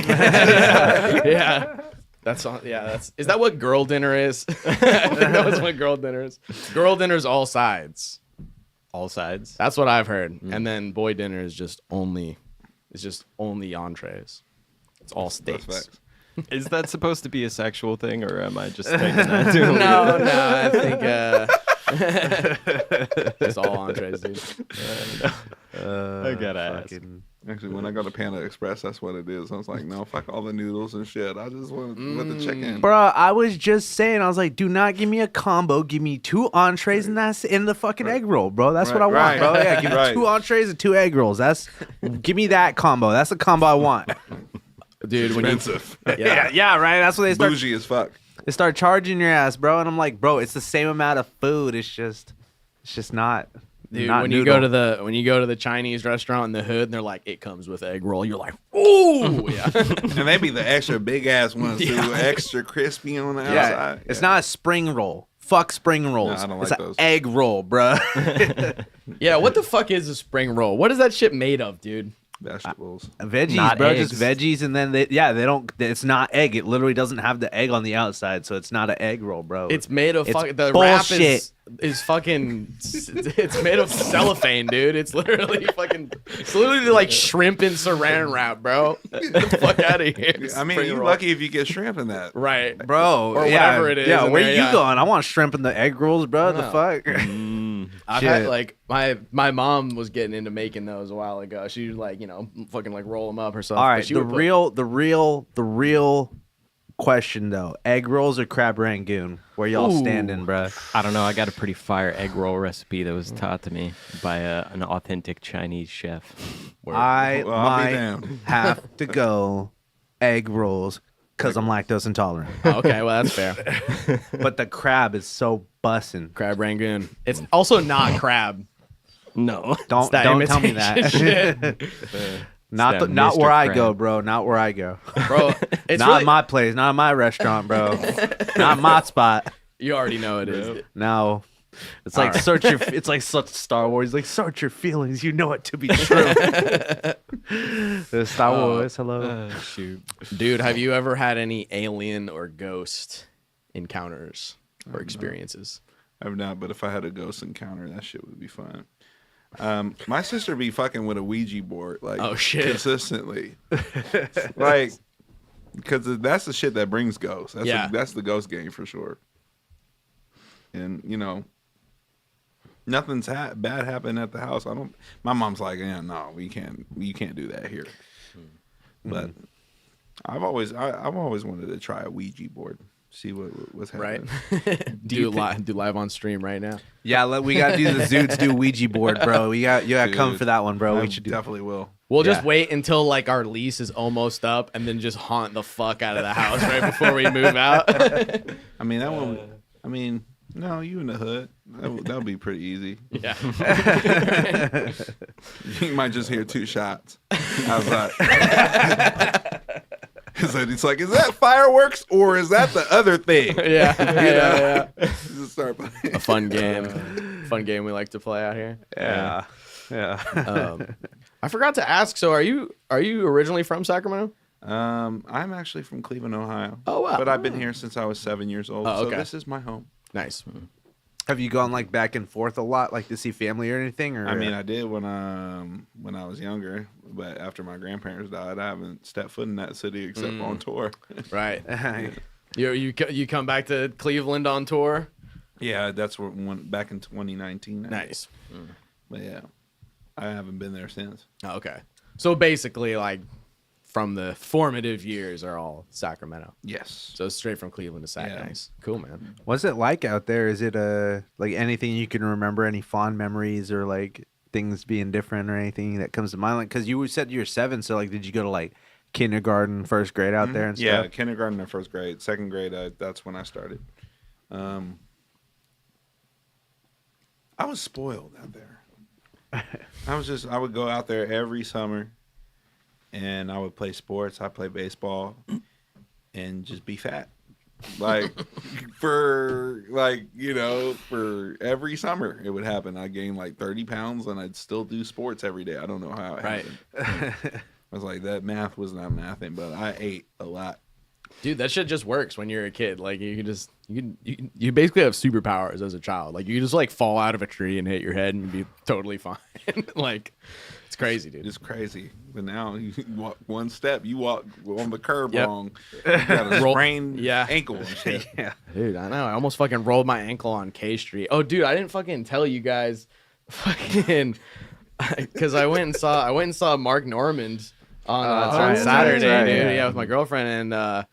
Yeah. That's on. Yeah, is that what girl dinner is? I think that was what girl dinner is. Girl dinner's all sides. All sides. That's what I've heard. And then boy dinner is just only entrees. It's all steaks. Is that supposed to be a sexual thing, or am I just thinking that too? No, I think it's all entrees, dude. I gotta ask. Actually, when I go to Panda Express, that's what it is. I was like, no, fuck all the noodles and shit. I just want the chicken. Bro, I was just saying, I was like, do not give me a combo. Give me 2 entrees and that's in the fucking egg roll, bro. That's what I want, bro. Yeah, give me 2 entrees and 2 egg rolls. Give me that combo. That's the combo I want. Dude, Expensive. Yeah, right. That's what they start. Bougie as fuck. They start charging your ass, bro. And I'm like, bro, it's the same amount of food. It's just not. dude, not when noodle. you go to the Chinese restaurant in the hood, and they're like, it comes with egg roll. You're like, ooh, yeah. And they be the extra big ass ones too, extra crispy on the outside. It's not a spring roll. Fuck spring rolls. No, I don't it's like an those. egg roll, bro. Yeah, what the fuck is a spring roll? What is that shit made of, dude? Vegetables. Veggies, Not bro. eggs. Just veggies, and then they don't. It's not egg. It literally doesn't have the egg on the outside, so it's not an egg roll, bro. It's made of It's the wrap bullshit. is fucking. It's made of cellophane, dude. It's literally like shrimp and saran wrap, bro. Get the fuck out of here. I mean, Spring you're roll. lucky if you get shrimp in that. right? bro, Or whatever it is Yeah, in where there, you yeah. going? I want shrimp in the egg rolls, bro. The No. fuck. I've Shit. had like my mom was getting into making those a while ago. She would like fucking like roll them up herself. All but right, she the would put- real question though: egg rolls or crab rangoon? Where y'all Ooh. standing, bro? I don't know. I got a pretty fire egg roll recipe that was taught to me by an authentic Chinese chef. I Well, I'll be might damned. have to go egg rolls because I'm lactose intolerant. Oh, okay, well that's fair. But the crab is so bussin'. Crab rangoon. It's also not crab. No. Don't that tell me imitation that. shit. Not that not Mr. where I Crab. go, bro. Not where I go. Bro, it's Not really, my place. Not my restaurant, bro. Not my spot. you already know it is. No. It's like All right. it's like such Star Wars. Like search your feelings. You know it to be true. Star Wars. Hello. Shoot. Dude, have you ever had any alien or ghost encounters or experiences? I've not, but if I had a ghost encounter, that shit would be fun. My sister be fucking with a Ouija board, like, Oh, shit. consistently, like, because that's the shit that brings ghosts. That's the ghost game for sure. And nothing's bad happened at the house. My mom's like, yeah, no, you can't do that here. But I've always wanted to try a Ouija board, see what's happening. Right? do live on stream right now. Yeah, we gotta do the Zudes do Ouija board, bro. You gotta come Dude, for that one, bro. I We should do. definitely will. We'll just Yeah. wait until like our lease is almost up and then just haunt the fuck out of the house right before we move out. I mean, that one. I mean, no, you in the hood. That'll be pretty easy. Yeah. You might just hear 2 shots. I was like, it's like, is that fireworks or is that the other thing? Yeah. Just start playing. A fun game. Fun game we like to play out here. Yeah. I forgot to ask, so are you originally from Sacramento? I'm actually from Cleveland, Ohio. Oh, wow. But I've been here since I was 7 years old. Oh, okay. So this is my home. Nice. Have you gone like back and forth a lot, like to see family or anything? Or I mean, I did when I was younger, but after my grandparents died, I haven't stepped foot in that city except on tour. Right. You come back to Cleveland on tour? Yeah, that's back in 2019. Nice. But yeah, I haven't been there since. Oh, okay. So basically, like, from the formative years are all Sacramento. Yes. So straight from Cleveland to Sac. Yeah. Nice. Cool, man. what's it like out there? Is it like anything you can remember? Any fond memories or like things being different or anything that comes to mind? Like, because you said you're 7, so like, did you go to like kindergarten, first grade out there and Yeah, stuff? kindergarten and first grade. Second grade, that's when I started. I was spoiled out there. I would go out there every summer, and I would play sports. I play baseball, and just be fat. Like for every summer it would happen. I gained like 30 pounds, and I'd still do sports every day. I don't know how it Right. happened. I was like, that math was not mathing, but I ate a lot. Dude, that shit just works when you're a kid. Like you you basically have superpowers as a child. Like you can just like fall out of a tree and hit your head and be totally fine. Like it's crazy, dude. It's crazy. But now you walk one step, you walk on the curb Yep. wrong. You got a sprained ankle and shit. Yeah. Dude, I know. I almost fucking rolled my ankle on K Street. Oh, dude, I didn't fucking tell you guys, fucking, because I went and saw Mark Normand on Saturday, right, dude. yeah. Yeah, with my girlfriend and.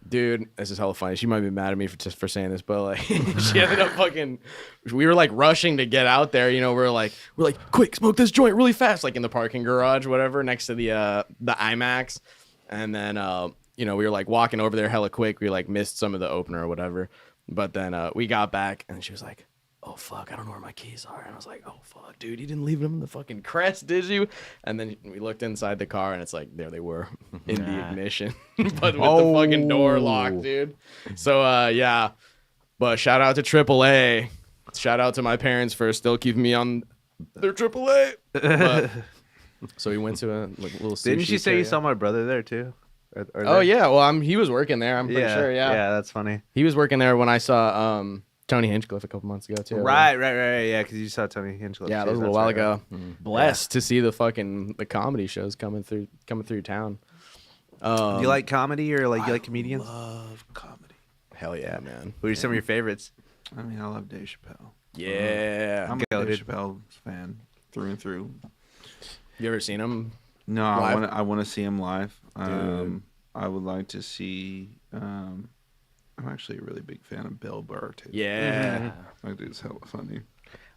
Dude, this is hella funny. She might be mad at me for saying this, but like, she ended up fucking. We were like rushing to get out there. You know, we're like, quick, smoke this joint really fast, like in the parking garage, whatever, next to the IMAX. And then, you know, we were like walking over there hella quick. We like missed some of the opener or whatever. But then we got back, and she was like, "Oh fuck, I don't know where my keys are." And I was like, "Oh fuck, dude, you didn't leave them in the fucking Crest, did you?" And then we looked inside the car, and it's like there they were in the ignition, but with the fucking door locked, dude. So yeah, but shout out to AAA. Shout out to my parents for still keeping me on their AAA. But, so we went to a like little. Didn't you say you karaoke. saw my brother there too? Or Oh yeah, well he was working there. I'm pretty sure. Yeah, that's funny. he was working there when I saw Tony Hinchcliffe a couple months ago too. Right. Yeah, because you saw Tony Hinchcliffe. Yeah, that too, was a little that's while right, ago. right. Blessed to see the comedy shows coming through town. Do you like comedy or like you like comedians? Love comedy. Hell yeah, man. Who are some of your favorites? I mean, I love Dave Chappelle. Yeah. I'm Go, a Dave dude. Chappelle fan through and through. You ever seen him? No, Live? I want to see him live. Dude. I would like to see. I'm actually a really big fan of Bill Burr too. Yeah. That dude's hella funny.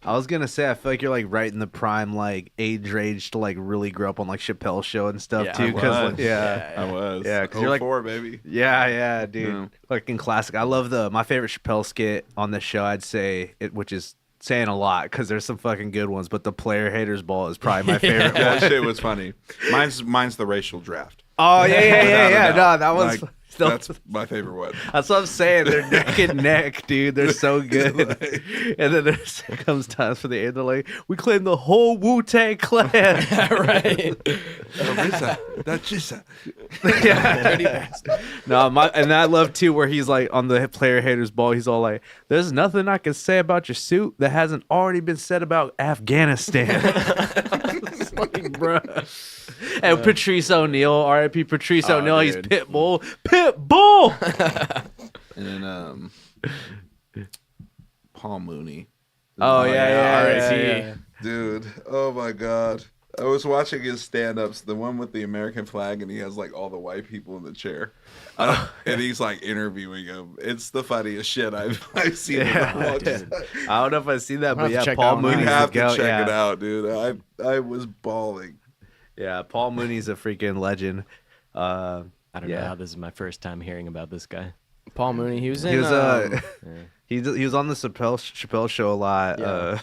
I was gonna say I feel like you're like right in the prime like age range to like really grow up on like Chappelle's show and stuff Yeah, too. I Because was. yeah. I was. Yeah, 'cause you're like- 04, baby. Yeah, dude. Yeah. Fucking classic. I love my favorite Chappelle skit on this show. I'd say which is saying a lot because there's some fucking good ones, but the player haters ball is probably my favorite That one. shit was funny. Mine's the racial draft. Oh yeah. Without a No, doubt. that was. Like, still, that's my favorite one. that's what I'm saying. They're neck and neck, dude. They're so good. And then there's comes times for the end. They're like, we claim the whole Wu-Tang Clan. Right. That's just Yeah. No, and I love too where he's like on the player haters ball. He's all like, "There's nothing I can say about your suit that hasn't already been said about Afghanistan." Fucking bro. And Patrice O'Neal, R.I.P. Patrice O'Neal. He's dude. Pitbull. And then Paul Mooney. Oh yeah. R.I.P. Dude, oh my god. I was watching his stand-ups, the one with the American flag, and he has like all the white people in the chair. And he's like interviewing him. It's the funniest shit I've seen in a long time. I don't know if I've seen that, I'll but have to yeah, check Paul that one You Mooney's out. have the to goat. check it Yeah. out, dude. I was bawling. Yeah, Paul Mooney's a freaking legend. I don't know Yeah. how this is my first time hearing about this guy. Paul Mooney. He was in. He was Yeah. he was on the Chappelle show a lot.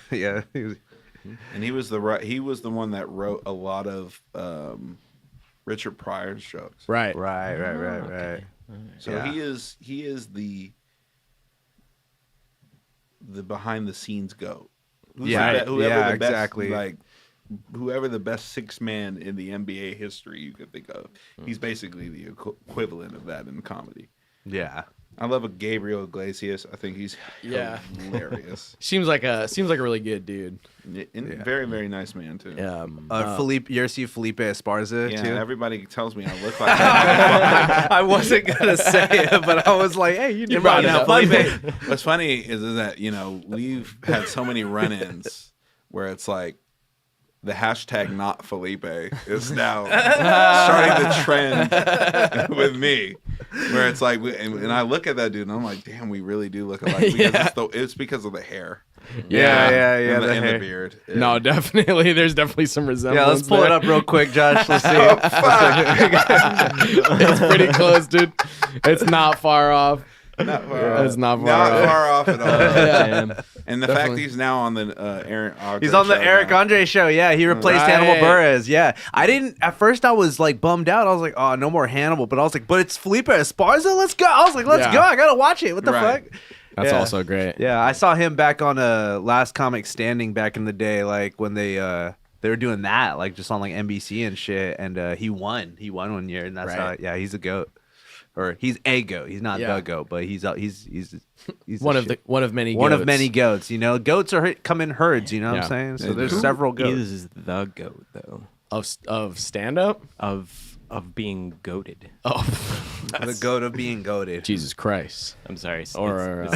Yeah. He was, And he was the one that wrote a lot of Richard Pryor's jokes. right. right. So Yeah. he is the behind the scenes goat. Exactly. Like whoever the best six man in the NBA history you could think of. He's basically the equivalent of that in comedy. Yeah. I love a Gabriel Iglesias. I think he's Yeah. hilarious. Seems like a really good dude. And very, very nice man too. Yeah. Felipe, you ever see Felipe Esparza Yeah, too? everybody tells me I look like that. I wasn't gonna say it, but I was like, "Hey, you brought know, it up. Felipe." What's funny is that, we've had so many run-ins where it's like the hashtag not Felipe is now starting the trend with me, where it's like, and I look at that dude and I'm like, damn, we really do look alike because it's because of the hair. Yeah. And, the, the and hair. the beard. Yeah. No, definitely. There's definitely some resemblance. Yeah, let's pull it up real quick, Josh. Let's see. It's pretty close, dude. It's not far off. Not far off. It's not far Not off. far off at all. Yeah. And the fact he's now on the Aaron Andre He's on the show Eric now. Andre show. Yeah, he replaced Right. Hannibal Buress. Yeah, I didn't at first. I was like bummed out. I was like, oh, no more Hannibal. But I was like, but it's Felipe Esparza. Let's go. I was like, let's Yeah. go. I gotta watch it. What the Right. fuck? That's Yeah. also great. Yeah, I saw him back on Last Comic Standing back in the day, like when they were doing that, like just on like NBC and shit. And he won. He won one year, and that's Right. how. Yeah, he's a goat. or he's a goat. He's not Yeah. the goat, but he's one of many goats. You know, goats come in herds. You know what Yeah. I'm saying? So They there's do. several goats. Is the goat though of stand up. of being goated? Oh, The goat of being goated. Jesus Christ. I'm sorry. Or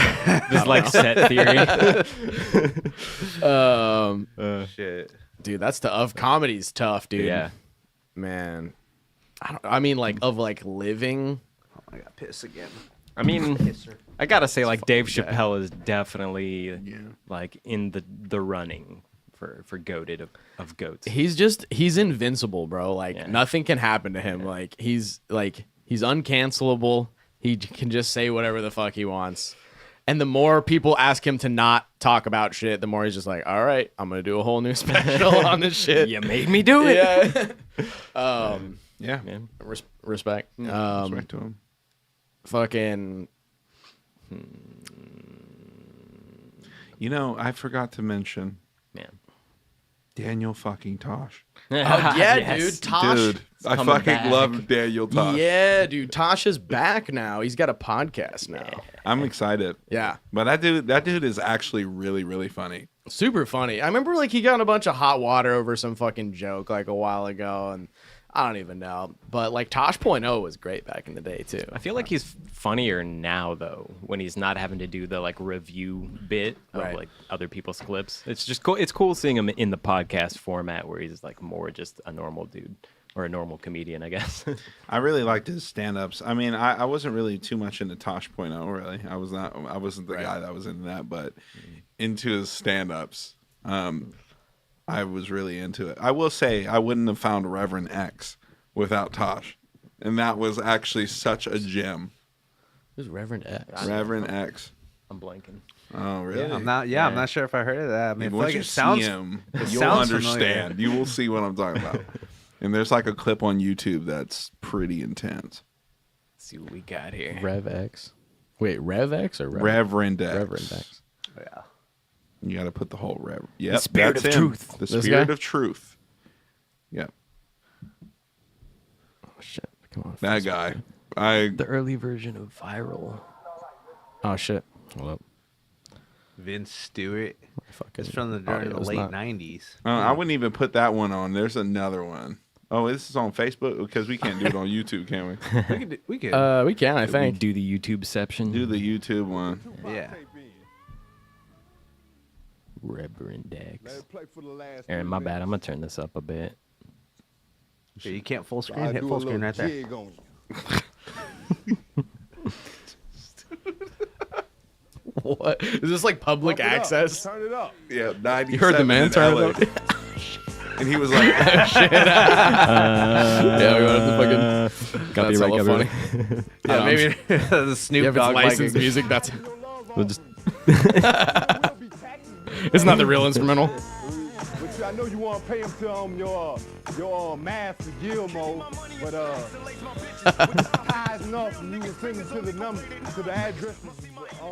This like set theory. Shit. dude, that's tough. Comedy's tough, dude. Yeah. Man. I mean, like of like living. I got pissed again. I mean, I gotta say, like Dave Chappelle is definitely like in the running for goated of goats. He's invincible, bro. Like nothing can happen to him. He's uncancelable. He can just say whatever the fuck he wants. And the more people ask him to not talk about shit, the more he's just like, all right, I'm gonna do a whole new special on this shit. You made me do it. Yeah. Yeah. Respect. Respect to him. Fucking. You know, I forgot to mention Yeah. Daniel fucking Tosh. Oh yeah, Yes. dude. Tosh. Dude, I coming fucking back. love Daniel Tosh. Yeah, dude. Tosh is back now. He's got a podcast now. I'm excited. Yeah. But that dude is actually really, really funny. Super funny. I remember like he got in a bunch of hot water over some fucking joke like a while ago, and I don't even know. But like Tosh.0 was great back in the day too. I feel like he's funnier now though, when he's not having to do the like review bit of Right. like other people's clips. It's just cool. It's cool seeing him in the podcast format where he's like more just a normal dude or a normal comedian, I guess. I really liked his stand-ups. I mean, I wasn't really too much into Tosh.0, really. I wasn't the guy that was into that, but into his stand-ups, I was really into it. I will say I wouldn't have found Reverend X without Tosh. And that was actually such a gem. Who's Reverend X? Reverend X. I'm blanking. Oh, really? Yeah, I'm not sure if I heard of that. I mean, I feel Once like you it sounds. see him, it you'll sounds understand. familiar. You will see what I'm talking about. And there's like a clip on YouTube that's pretty intense. Let's see what we got here. Rev X. Wait, Rev X or Reverend X. Reverend X. Yeah. You got to put the whole Rev. Yep, Spirit that's of him. Truth. The This Spirit guy? of Truth. Yep, Oh shit! Come on. that guy. I The early version of Viral. Oh shit! Hold up. Vince Stewart. Fucking It's from during the audio's late not- 90s. I wouldn't even put that one on. There's another one. Oh, this is on Facebook because we can't do it on YouTube, can we? We could. We can, I think. Do the YouTubeception. Do the YouTube one. Yeah. Reverend X. Aaron, my bad. I'm gonna turn this up a bit. Yeah, you can't full screen. Hit full screen right there. What? Is this like public access? Turn it up. Yeah, 97 You heard the man in turn LA. it up? And he was like, Yeah, we wanted to fucking. Copyright, That's hella copyright. funny. Yeah, maybe the Yeah, Snoop if it's Dogg licensed like music, that's We'll just it's not the real instrumental. But I know you want to pay him to your master Gilmo, but ties enough and you can send him to the number, to the address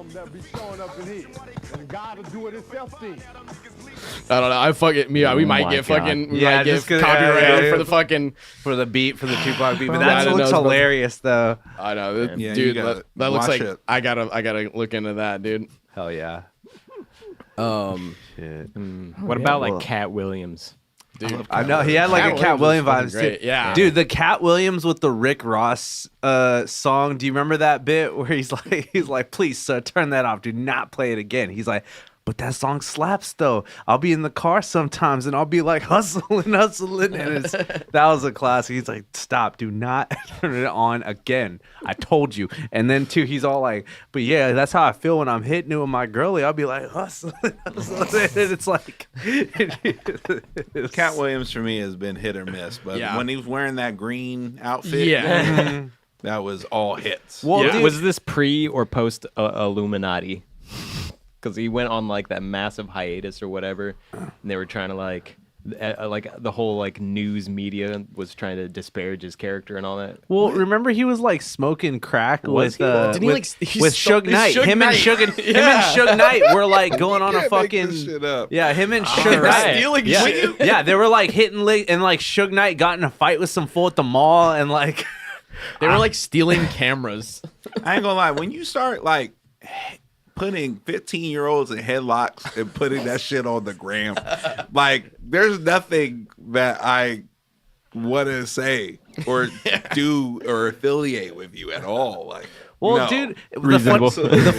that'll be showing up in here. And God will do it himself then. I don't know. I fucking me. We might my get God. fucking. We Yeah, might get just 'cause- copyrighted yeah. for the fucking. for the beat, for the Tupac beat. But I that didn't know looks it was about- hilarious, though. I know, Yeah, you dude. gotta That looks watch like it. I gotta look into that, dude. Hell yeah. Shit. what about like Cat Williams? Dude, I know he had like Cat a Cat Williams Williams was vibes fucking too. great, yeah. Dude, the Cat Williams with the Rick Ross song. Do you remember that bit where he's like, please, sir, turn that off. Do not play it again. He's like, but that song slaps though. I'll be in the car sometimes and I'll be like hustling, and that was a classic. He's like, stop, do not turn it on again. I told you. And then too, he's all like, but yeah, that's how I feel when I'm hitting it with my girlie. I'll be like hustling. And it's like Cat Williams for me has been hit or miss, but Yeah. when he was wearing that green outfit, yeah. that was all hits. Well, Yeah. dude, Was this pre or post Illuminati? Because he went on like that massive hiatus or whatever, and they were trying to like the whole like news media was trying to disparage his character and all that. well, remember he was like smoking crack Was with he? Didn't he, with, like, he with sto- Suge Knight. Suge Him Knight. and Suge Knight were like going on a Can't make fucking this shit up. yeah. Him and Suge Right. Knight. Stealing yeah. shit. Yeah, they were like hitting and like Suge Knight got in a fight with some fool at the mall and like They were like stealing cameras. I ain't gonna lie. When you start like putting 15-year-olds in headlocks and putting that shit on the gram, like there's nothing that I want to say or do or affiliate with you at all. Like, well, no. dude, Reasonable. the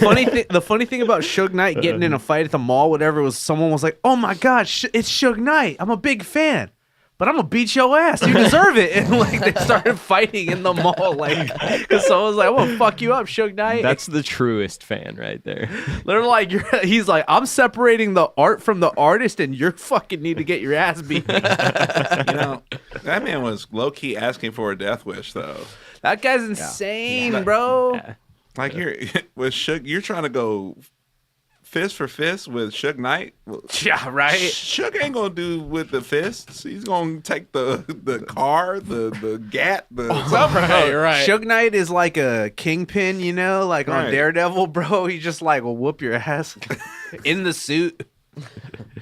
funny thing about Suge Knight getting in a fight at the mall, whatever, was someone was like, "Oh my God, it's Suge Knight. I'm a big fan, but I'm gonna beat your ass. You deserve it." And like they started fighting in the mall, like because someone was like, "I'm gonna fuck you up, Suge Knight." That's the truest fan right there. They're like, he's like, "I'm separating the art from the artist, and you're fucking need to get your ass beat." You know, that man was low key asking for a death wish though. That guy's insane, bro. Yeah. Like you're with Suge, you're trying to go fist for fist with Suge Knight. Yeah, right. Suge ain't gonna do with the fists. He's gonna take the car, the gat, the something. Right. Suge Knight is like a kingpin, you know, like on Right. Daredevil, bro. He just like will whoop your ass in the suit.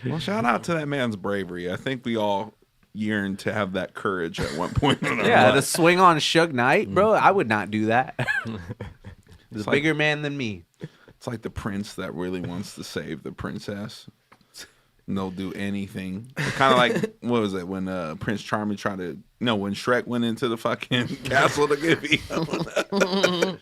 Well, shout out to that man's bravery. I think we all yearn to have that courage at one point in our Yeah, life. to swing on Suge Knight, bro. I would not do that. The It's like- bigger man than me. It's like the prince that really wants to save the princess. And they'll do anything. Kind of like, what was it, when Prince Charming when Shrek went into the fucking castle to get Vito.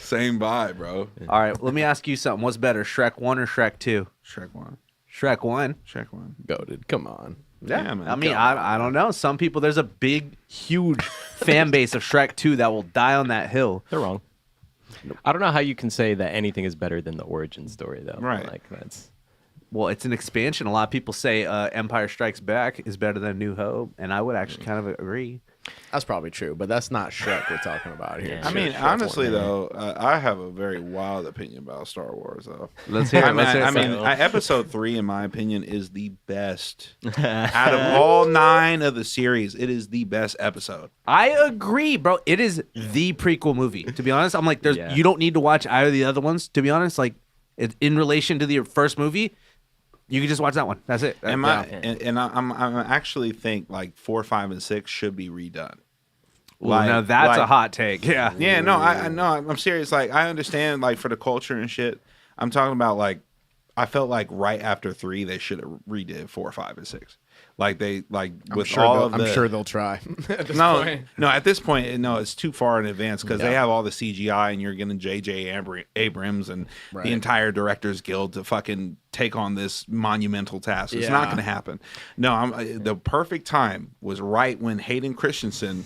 Same vibe, bro. All right, let me ask you something. What's better, Shrek 1 or Shrek 2? Shrek 1. Shrek 1. Shrek 1. Goated. Come on. Yeah, man. I mean, I don't know. Some people, there's a big, huge fan base of Shrek 2 that will die on that hill. They're wrong. I don't know how you can say that anything is better than the origin story, though. Right. Like that's. Well, it's an expansion. A lot of people say Empire Strikes Back is better than New Hope, and I would actually kind of agree. That's probably true, but that's not Shrek we're talking about here. Yeah. I mean, honestly, though, I have a very wild opinion about Star Wars, though. Let's hear it. I mean, episode 3, in my opinion, is the best. Out of all 9 of the series, it is the best episode. I agree, bro. It is the prequel movie. To be honest, I'm like, Yeah. you don't need to watch either of the other ones. To be honest, like, in relation to the first movie, you can just watch that one. That's it. And Yeah. I'm actually think like 4, 5, and 6 should be redone. Ooh, now that's a hot take. Yeah. Yeah, no, I know. I'm serious. Like, I understand, like, for the culture and shit. I'm talking about, like, I felt like right after 3, they should have redid 4, 5, and 6. Like, they, like, with all of the... I'm sure they'll try. At this No, point. no. At this point, no, it's too far in advance because they Yeah. have all the CGI, and you're getting J.J. Abrams and Right. the entire Directors Guild to fucking take on this monumental task. It's not Yeah. going to happen. No, the perfect time was right when Hayden Christensen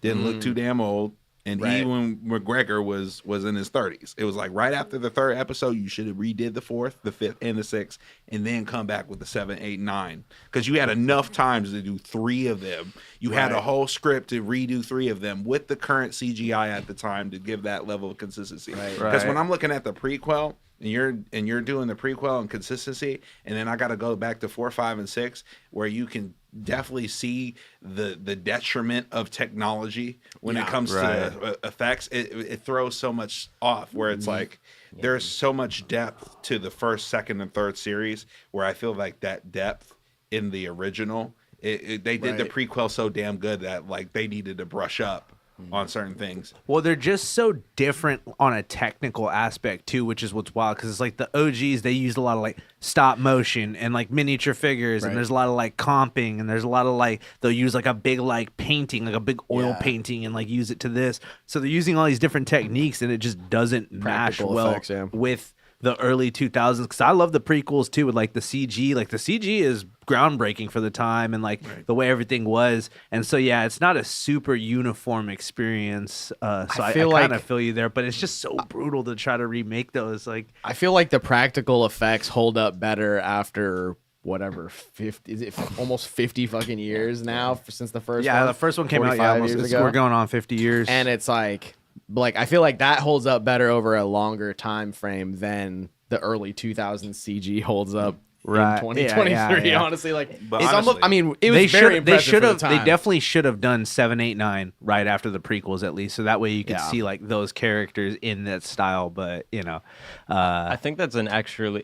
didn't look too damn old, and Right. even McGregor was in his 30s. It was like right after the 3rd episode, you should have redid the 4th, the 5th, and the 6th, and then come back with the 7, 8, 9. Because you had enough times to do 3 of them. You had a whole script to redo 3 of them with the current CGI at the time to give that level of consistency. Because Right. when I'm looking at the prequel, and you're doing the prequel and consistency, and then I got to go back to 4, 5, and 6, where you can definitely see the detriment of technology when it comes to effects. It throws so much off where it's like there's so much depth to the 1st, 2nd, and 3rd series where I feel like that depth in the original, they did the prequel so damn good that like they needed to brush up on certain things. Well, they're just so different on a technical aspect too, which is what's wild. Because it's like the OGs, they used a lot of like stop motion and like miniature figures, and there's a lot of like comping, and there's a lot of like they'll use like a big like painting, like a big oil painting, and like use it to this. So they're using all these different techniques, and it just doesn't mash Practical well effects, yeah. with the early 2000s. Because I love the prequels too, with like the CG. Like the CG is groundbreaking for the time, and like the way everything was. And so yeah, it's not a super uniform experience. So I feel kind of like- feel you there, but it's just so brutal to try to remake those. Like, I feel like the practical effects hold up better after whatever 50 is it almost 50 fucking years now since the first one? the first one came out 45 almost, years it's- ago. we're going on 50 years. And it's like I feel like that holds up better over a longer time frame than the early 2000s CG holds up Right. in Yeah, 2023. yeah. Honestly, like But it's honestly, almost. I mean, it was they very should impressive for the have they time. definitely should have done 7, 8, 9 right after the prequels at least, so that way you could Yeah. see like those characters in that style. But you know, I think that's an actually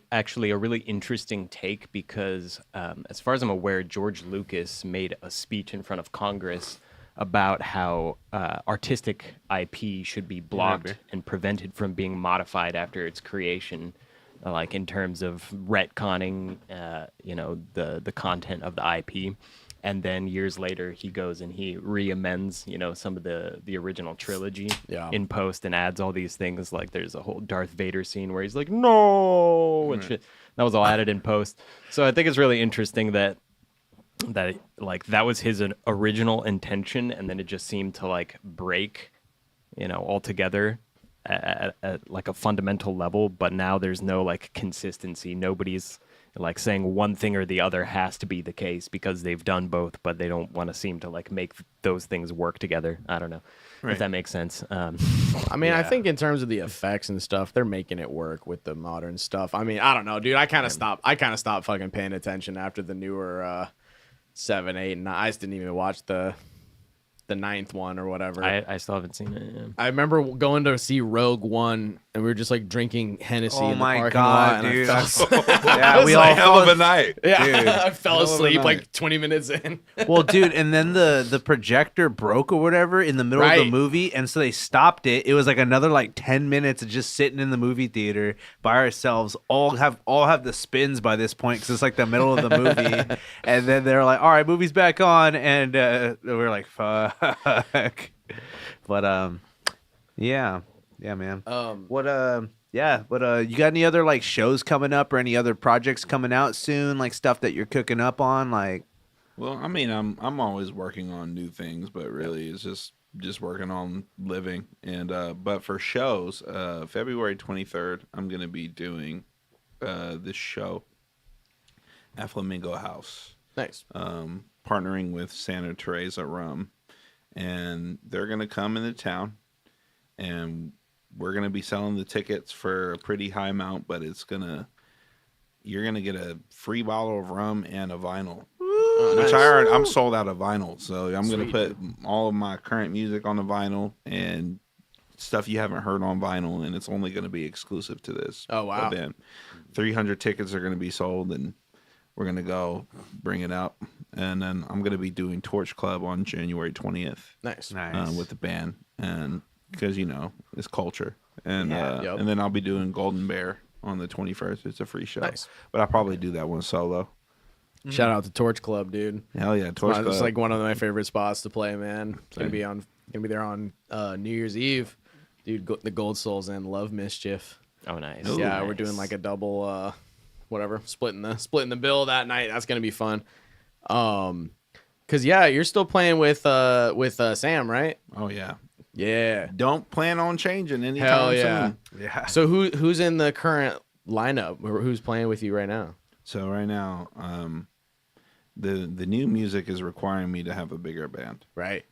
a really interesting take because, as far as I'm aware, George Lucas made a speech in front of Congress about how artistic IP should be blocked and prevented from being modified after its creation, like in terms of retconning, the content of the IP. And then years later, he goes and he re-amends, some of the original trilogy in post and adds all these things. Like there's a whole Darth Vader scene where he's like, no, and shit. That was all added in post. So I think it's really interesting that was his original intention, and then it just seemed to like break, altogether at like a fundamental level. But now there's no like consistency. Nobody's like saying one thing or the other has to be the case because they've done both, but they don't want to seem to like make those things work together. I don't know if that makes sense. I mean, I think in terms of the effects and stuff, they're making it work with the modern stuff. I mean, I don't know, dude. I kind of stopped fucking paying attention after the newer 7, 8, and 9. I just didn't even watch the 9th one or whatever. I still haven't seen it. Yeah. I remember going to see Rogue One, and we were just like drinking Hennessy in the parking God, lot. Dude. Yeah, we all hell of a night. Yeah, dude. I fell asleep like 20 minutes in. Well, dude, and then the projector broke or whatever in the middle of the movie, and so they stopped it. It was like another like 10 minutes of just sitting in the movie theater by ourselves. All have the spins by this point because it's like the middle of the movie, and then they're like, "All right, movie's back on," and we're like, "Fuck." But yeah, man. But you got any other like shows coming up or any other projects coming out soon, like stuff that you're cooking up on, like? Well, I mean, I'm always working on new things, but really it's just working on living. And but for shows, February 23rd, I'm gonna be doing this show at Flamingo House. Nice. Partnering with Santa Teresa Rum. And they're going to come into town, and we're going to be selling the tickets for a pretty high amount, but you're going to get a free bottle of rum and a vinyl. Which I'm sold out of vinyl, so I'm going to put all of my current music on the vinyl and stuff you haven't heard on vinyl, and it's only going to be exclusive to this event. 300 tickets are going to be sold, and we're going to go bring it out. And then I'm going to be doing Torch Club on January 20th. Nice. With the band. And because, it's culture. And and then I'll be doing Golden Bear on the 21st. It's a free show. Nice. But I'll probably do that one solo. Shout out to Torch Club, dude. Hell yeah, Torch Club. It's like one of my favorite spots to play, man. It's gonna be there on New Year's Eve. Dude, the Gold Souls and Love Mischief. Oh, nice. Yeah, nice. We're doing like a double splitting the bill that night. That's gonna be fun. Cause you're still playing with Sam, right? Oh yeah. Yeah. Don't plan on changing anytime soon. Yeah. So who's in the current lineup? Who's playing with you right now? So right now, the new music is requiring me to have a bigger band. Right.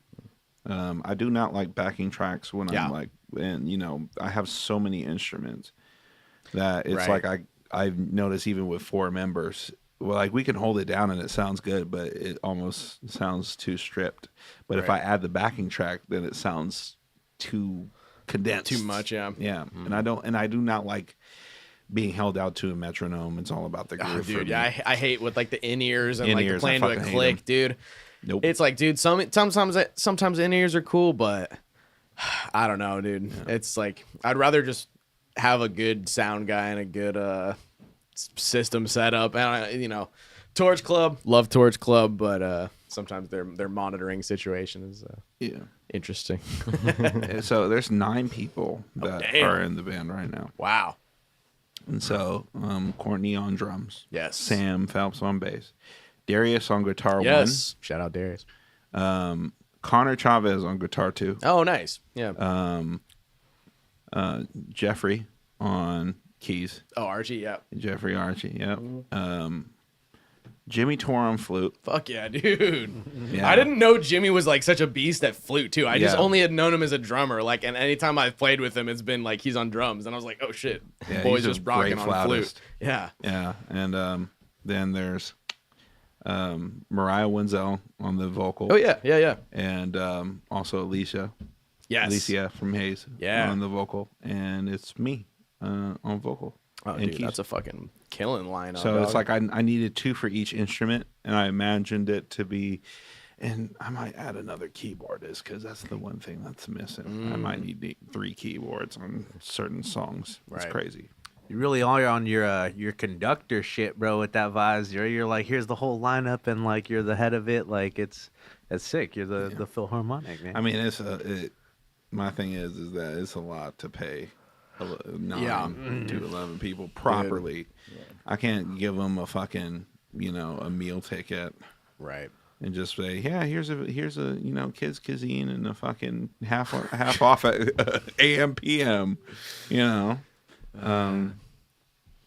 I do not like backing tracks when I'm like, and I have so many instruments that it's like I've noticed even with 4 members. Well, like we can hold it down and it sounds good, but it almost sounds too stripped. But if I add the backing track, then it sounds too condensed, too much. Yeah, yeah. Mm-hmm. And I do not like being held out to a metronome. It's all about the groove. Dude, I hate with like the in-ears and like playing to a click, dude. Nope. It's like, dude, sometimes in-ears are cool, but I don't know, dude. Yeah. It's like I'd rather just have a good sound guy and a good system setup. And Torch Club, love Torch Club, but sometimes their monitoring situation is interesting. So there's 9 people that are in the band right now. Wow. And so Courtney on drums. Yes. Sam Phelps on bass. Darius on guitar 1. Yes. Shout out Darius. Connor Chavez on guitar 2. Oh, nice. Yeah. Jeffrey on keys. Oh, Archie, yeah. Jeffrey Archie, yep. Jimmy Tor on flute. Fuck yeah, dude. Yeah. I didn't know Jimmy was like such a beast at flute too. I just only had known him as a drummer. Like, and anytime I've played with him, it's been like he's on drums, and I was like, oh shit, boy's just rocking on flute. Yeah, yeah. And then there's Mariah Wenzel on the vocal. Oh yeah. And also Alicia. Yes. Alicia from Hayes. Yeah. On the vocal, and it's me on vocal. Oh, dude, that's a fucking killing lineup. So it's like I needed 2 for each instrument, and I imagined it to be And I might add another keyboardist because that's the one thing that's missing. I might need 3 keyboards on certain songs. It's Right. crazy. You really are on your conductor shit, bro, with that vibes. You're like, here's the whole lineup, and like you're the head of it. Like that's sick. You're the Philharmonic, man. I mean, my thing is that it's a lot to pay 9 to 11 people properly. I can't give them a fucking a meal ticket Right. and just say, yeah, here's a kids cuisine and a fucking half off at AM PM. Yeah,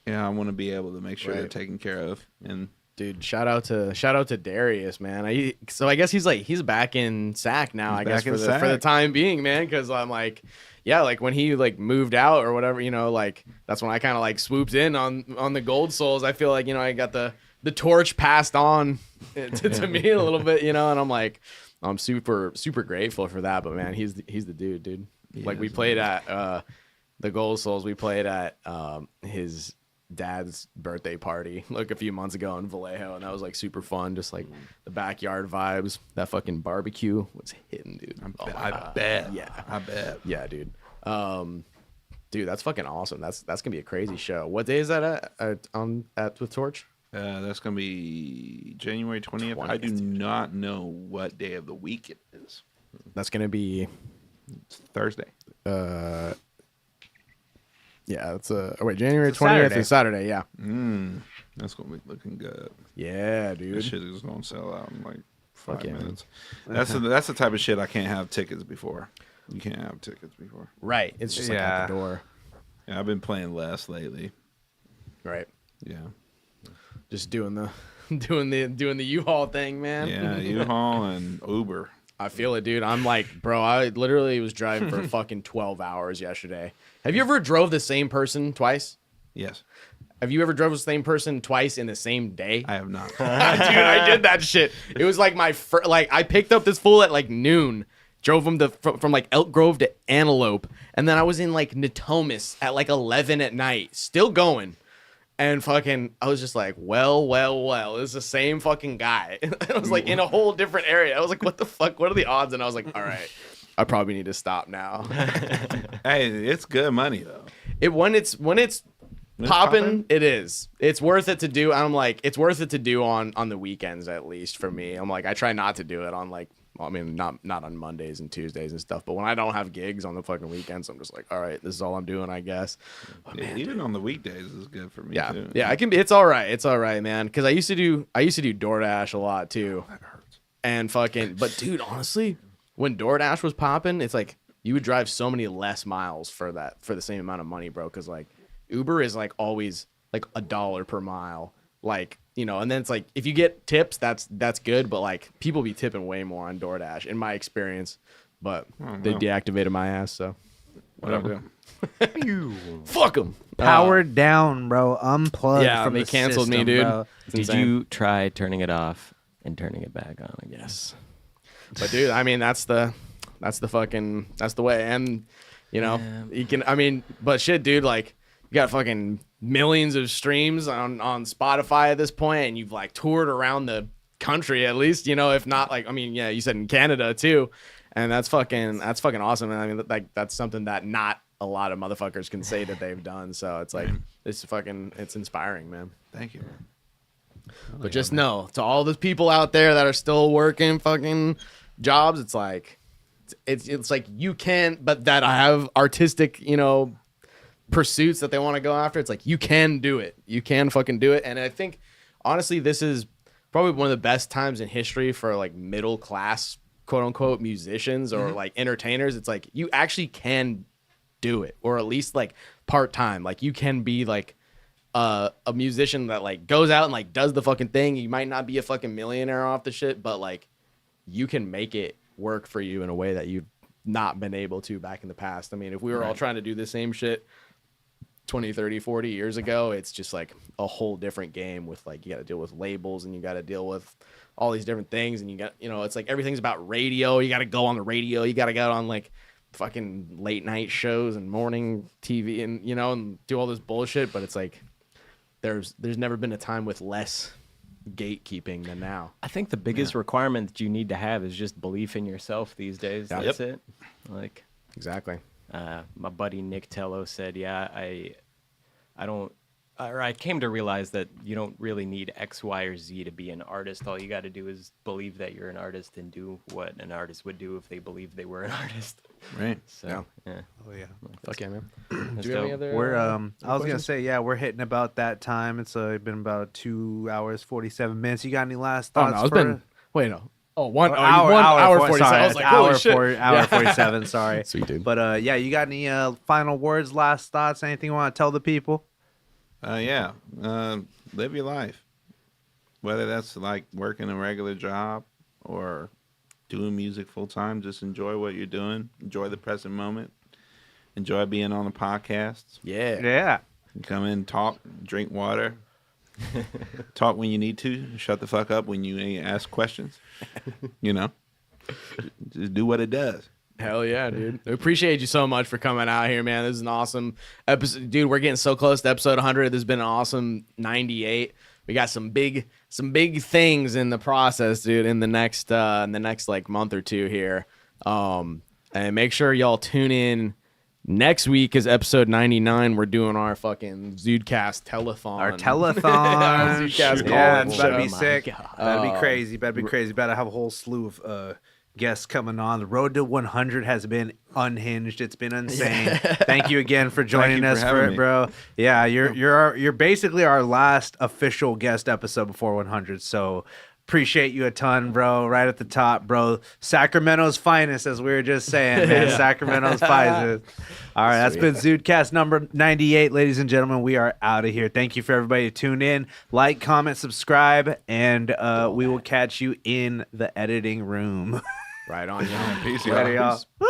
I want to be able to make sure they're taken care of. And Dude, shout out to Darius, man. So I guess he's back in SAC now. I guess for the time being, man. Because I'm like, yeah, like when he like moved out or whatever, like that's when I kind of like swooped in on the Gold Souls. I feel like I got the torch passed on to me a little bit, and I'm like, I'm super grateful for that. But man, he's the dude. Like we played at the Gold Souls. We played at his dad's birthday party like a few months ago in Vallejo, and that was like super fun. Just like the backyard vibes. That fucking barbecue was hitting, dude. I bet. Yeah, I bet. yeah, dude. Dude, that's fucking awesome. That's gonna be a crazy show. What day is that at with Torch? That's gonna be January 20th. I do not know what day of the week it is. That's gonna be It's Thursday. Yeah, it's January 20th is Saturday. Yeah. That's gonna be looking good. Yeah, This dude. shit is gonna sell out in like 5 yeah, minutes. That's the type of shit I can't have tickets before. You can't have tickets before. Right. It's just like at the door. Yeah, I've been playing less lately. Right. Yeah. Just doing the U-Haul thing, man. Yeah, U-Haul and Uber. I feel it, dude. I'm like, bro, I literally was driving for fucking 12 hours yesterday. Have you ever drove the same person twice? Yes. Have you ever drove the same person twice in the same day? I have not. Dude, I did that shit. It was like I picked up this fool at like noon, drove him from like Elk Grove to Antelope, and then I was in like Natomas at like 11 at night, still going. And fucking, I was just like, well, it's the same fucking guy. I was like in a whole different area. I was like, what the fuck? What are the odds? And I was like, all right, I probably need to stop now. Hey, it's good money though. When it's popping, it is. It's worth it to do. I'm like, it's worth it to do on the weekends at least for me. I'm like, I try not to do it on like, well, I mean, not on Mondays and Tuesdays and stuff. But when I don't have gigs on the fucking weekends, I'm just like, all right, this is all I'm doing, I guess. But, man, even on the weekdays is good for me. yeah, too. yeah, I can be. It's all right. It's all right, man. Because I used to do DoorDash a lot too. That hurts. And fucking, but dude, honestly, when DoorDash was popping, it's like you would drive so many less miles for the same amount of money, bro. Because like Uber is like always like $1 per mile, like. And then it's like if you get tips, that's good, but like people be tipping way more on DoorDash in my experience. But they deactivated my ass, so whatever. Fuck them. Powered down, bro. Unplugged. Yeah, from they the canceled me, system, dude. bro. It's Did insane. you try turning it off and turning it back on? I guess. But dude, I mean that's the way. And you can. I mean, but shit, dude, like you got fucking millions of streams on Spotify at this point, and you've like toured around the country at least, if not like, I mean, yeah, you said in Canada too, and that's fucking awesome. And I mean, like that's something that not a lot of motherfuckers can say that they've done. So it's like it's inspiring, man. Thank you. But just know to all those people out there that are still working fucking jobs, it's like it's like you can, but that I have artistic, pursuits that they want to go after. It's like you can do it. You can fucking do it. And I think honestly, this is probably one of the best times in history for like middle class, quote unquote, musicians or like entertainers. It's like you actually can do it, or at least like part time. Like you can be like a musician that like goes out and like does the fucking thing. You might not be a fucking millionaire off the shit, but like you can make it work for you in a way that you've not been able to back in the past. I mean, if we were all trying to do the same shit 20, 30, 40 years ago, it's just like a whole different game with like you got to deal with labels and you got to deal with all these different things, and you got it's like everything's about radio. You got to go on the radio, you got to get on like fucking late night shows and morning TV and and do all this bullshit. But it's like there's never been a time with less gatekeeping than now. I think the biggest requirement that you need to have is just belief in yourself these days. Yeah. That's it. Like, Exactly. my buddy Nick Tello said, yeah, I came to realize that you don't really need X, Y, or Z to be an artist. All you got to do is believe that you're an artist and do what an artist would do if they believed they were an artist. Right. So, yeah. Oh yeah. Fuck yeah, man. That's Do you have any dope. other? We're I was gonna questions? say, yeah, we're hitting about that time. It's been about 2 hours 47 minutes. You got any last Oh thoughts? no, it's been. Wait, no. Oh, one Or hour 47. Sorry, I was like, holy shit. hour Yeah. 47. Sorry. Sweet, dude. But yeah, you got any final words, last thoughts, anything you want to tell the people? Yeah. Live your life. Whether that's like working a regular job or doing music full time, just enjoy what you're doing. Enjoy the present moment. Enjoy being on the podcasts. Yeah. Yeah. Come in, talk, drink water. Talk when you need to. Shut the fuck up when you ain't ask questions. You know? Just do what it does. Hell yeah, dude. I appreciate you so much for coming out here, man. This is an awesome episode. Dude, we're getting so close to episode 100. This has been an awesome 98. We got some big things in the process, dude, in the next like month or two here. And make sure y'all tune in next week, is episode 99. We're doing our fucking ZUDECAST telethon. Our telethon. Our ZUDECAST Yeah, call it's about to be show. sick. God. That'd be crazy. That'd be crazy. About to have a whole slew of guests coming on. The road to 100 has been unhinged. It's been insane. Thank you again for joining you us for for having it, me. bro. Yeah, you're basically our last official guest episode before 100. So appreciate you a ton, bro. Right at the top, bro. Sacramento's finest, as we were just saying, man. Sacramento's finest. All right, that's been ZUDECAST number 98, ladies and gentlemen. We are out of here. Thank you for everybody who tuned in. Like, comment, subscribe, and we will catch you in the editing room. Right on, y'all. Peace, Later, y'all. y'all.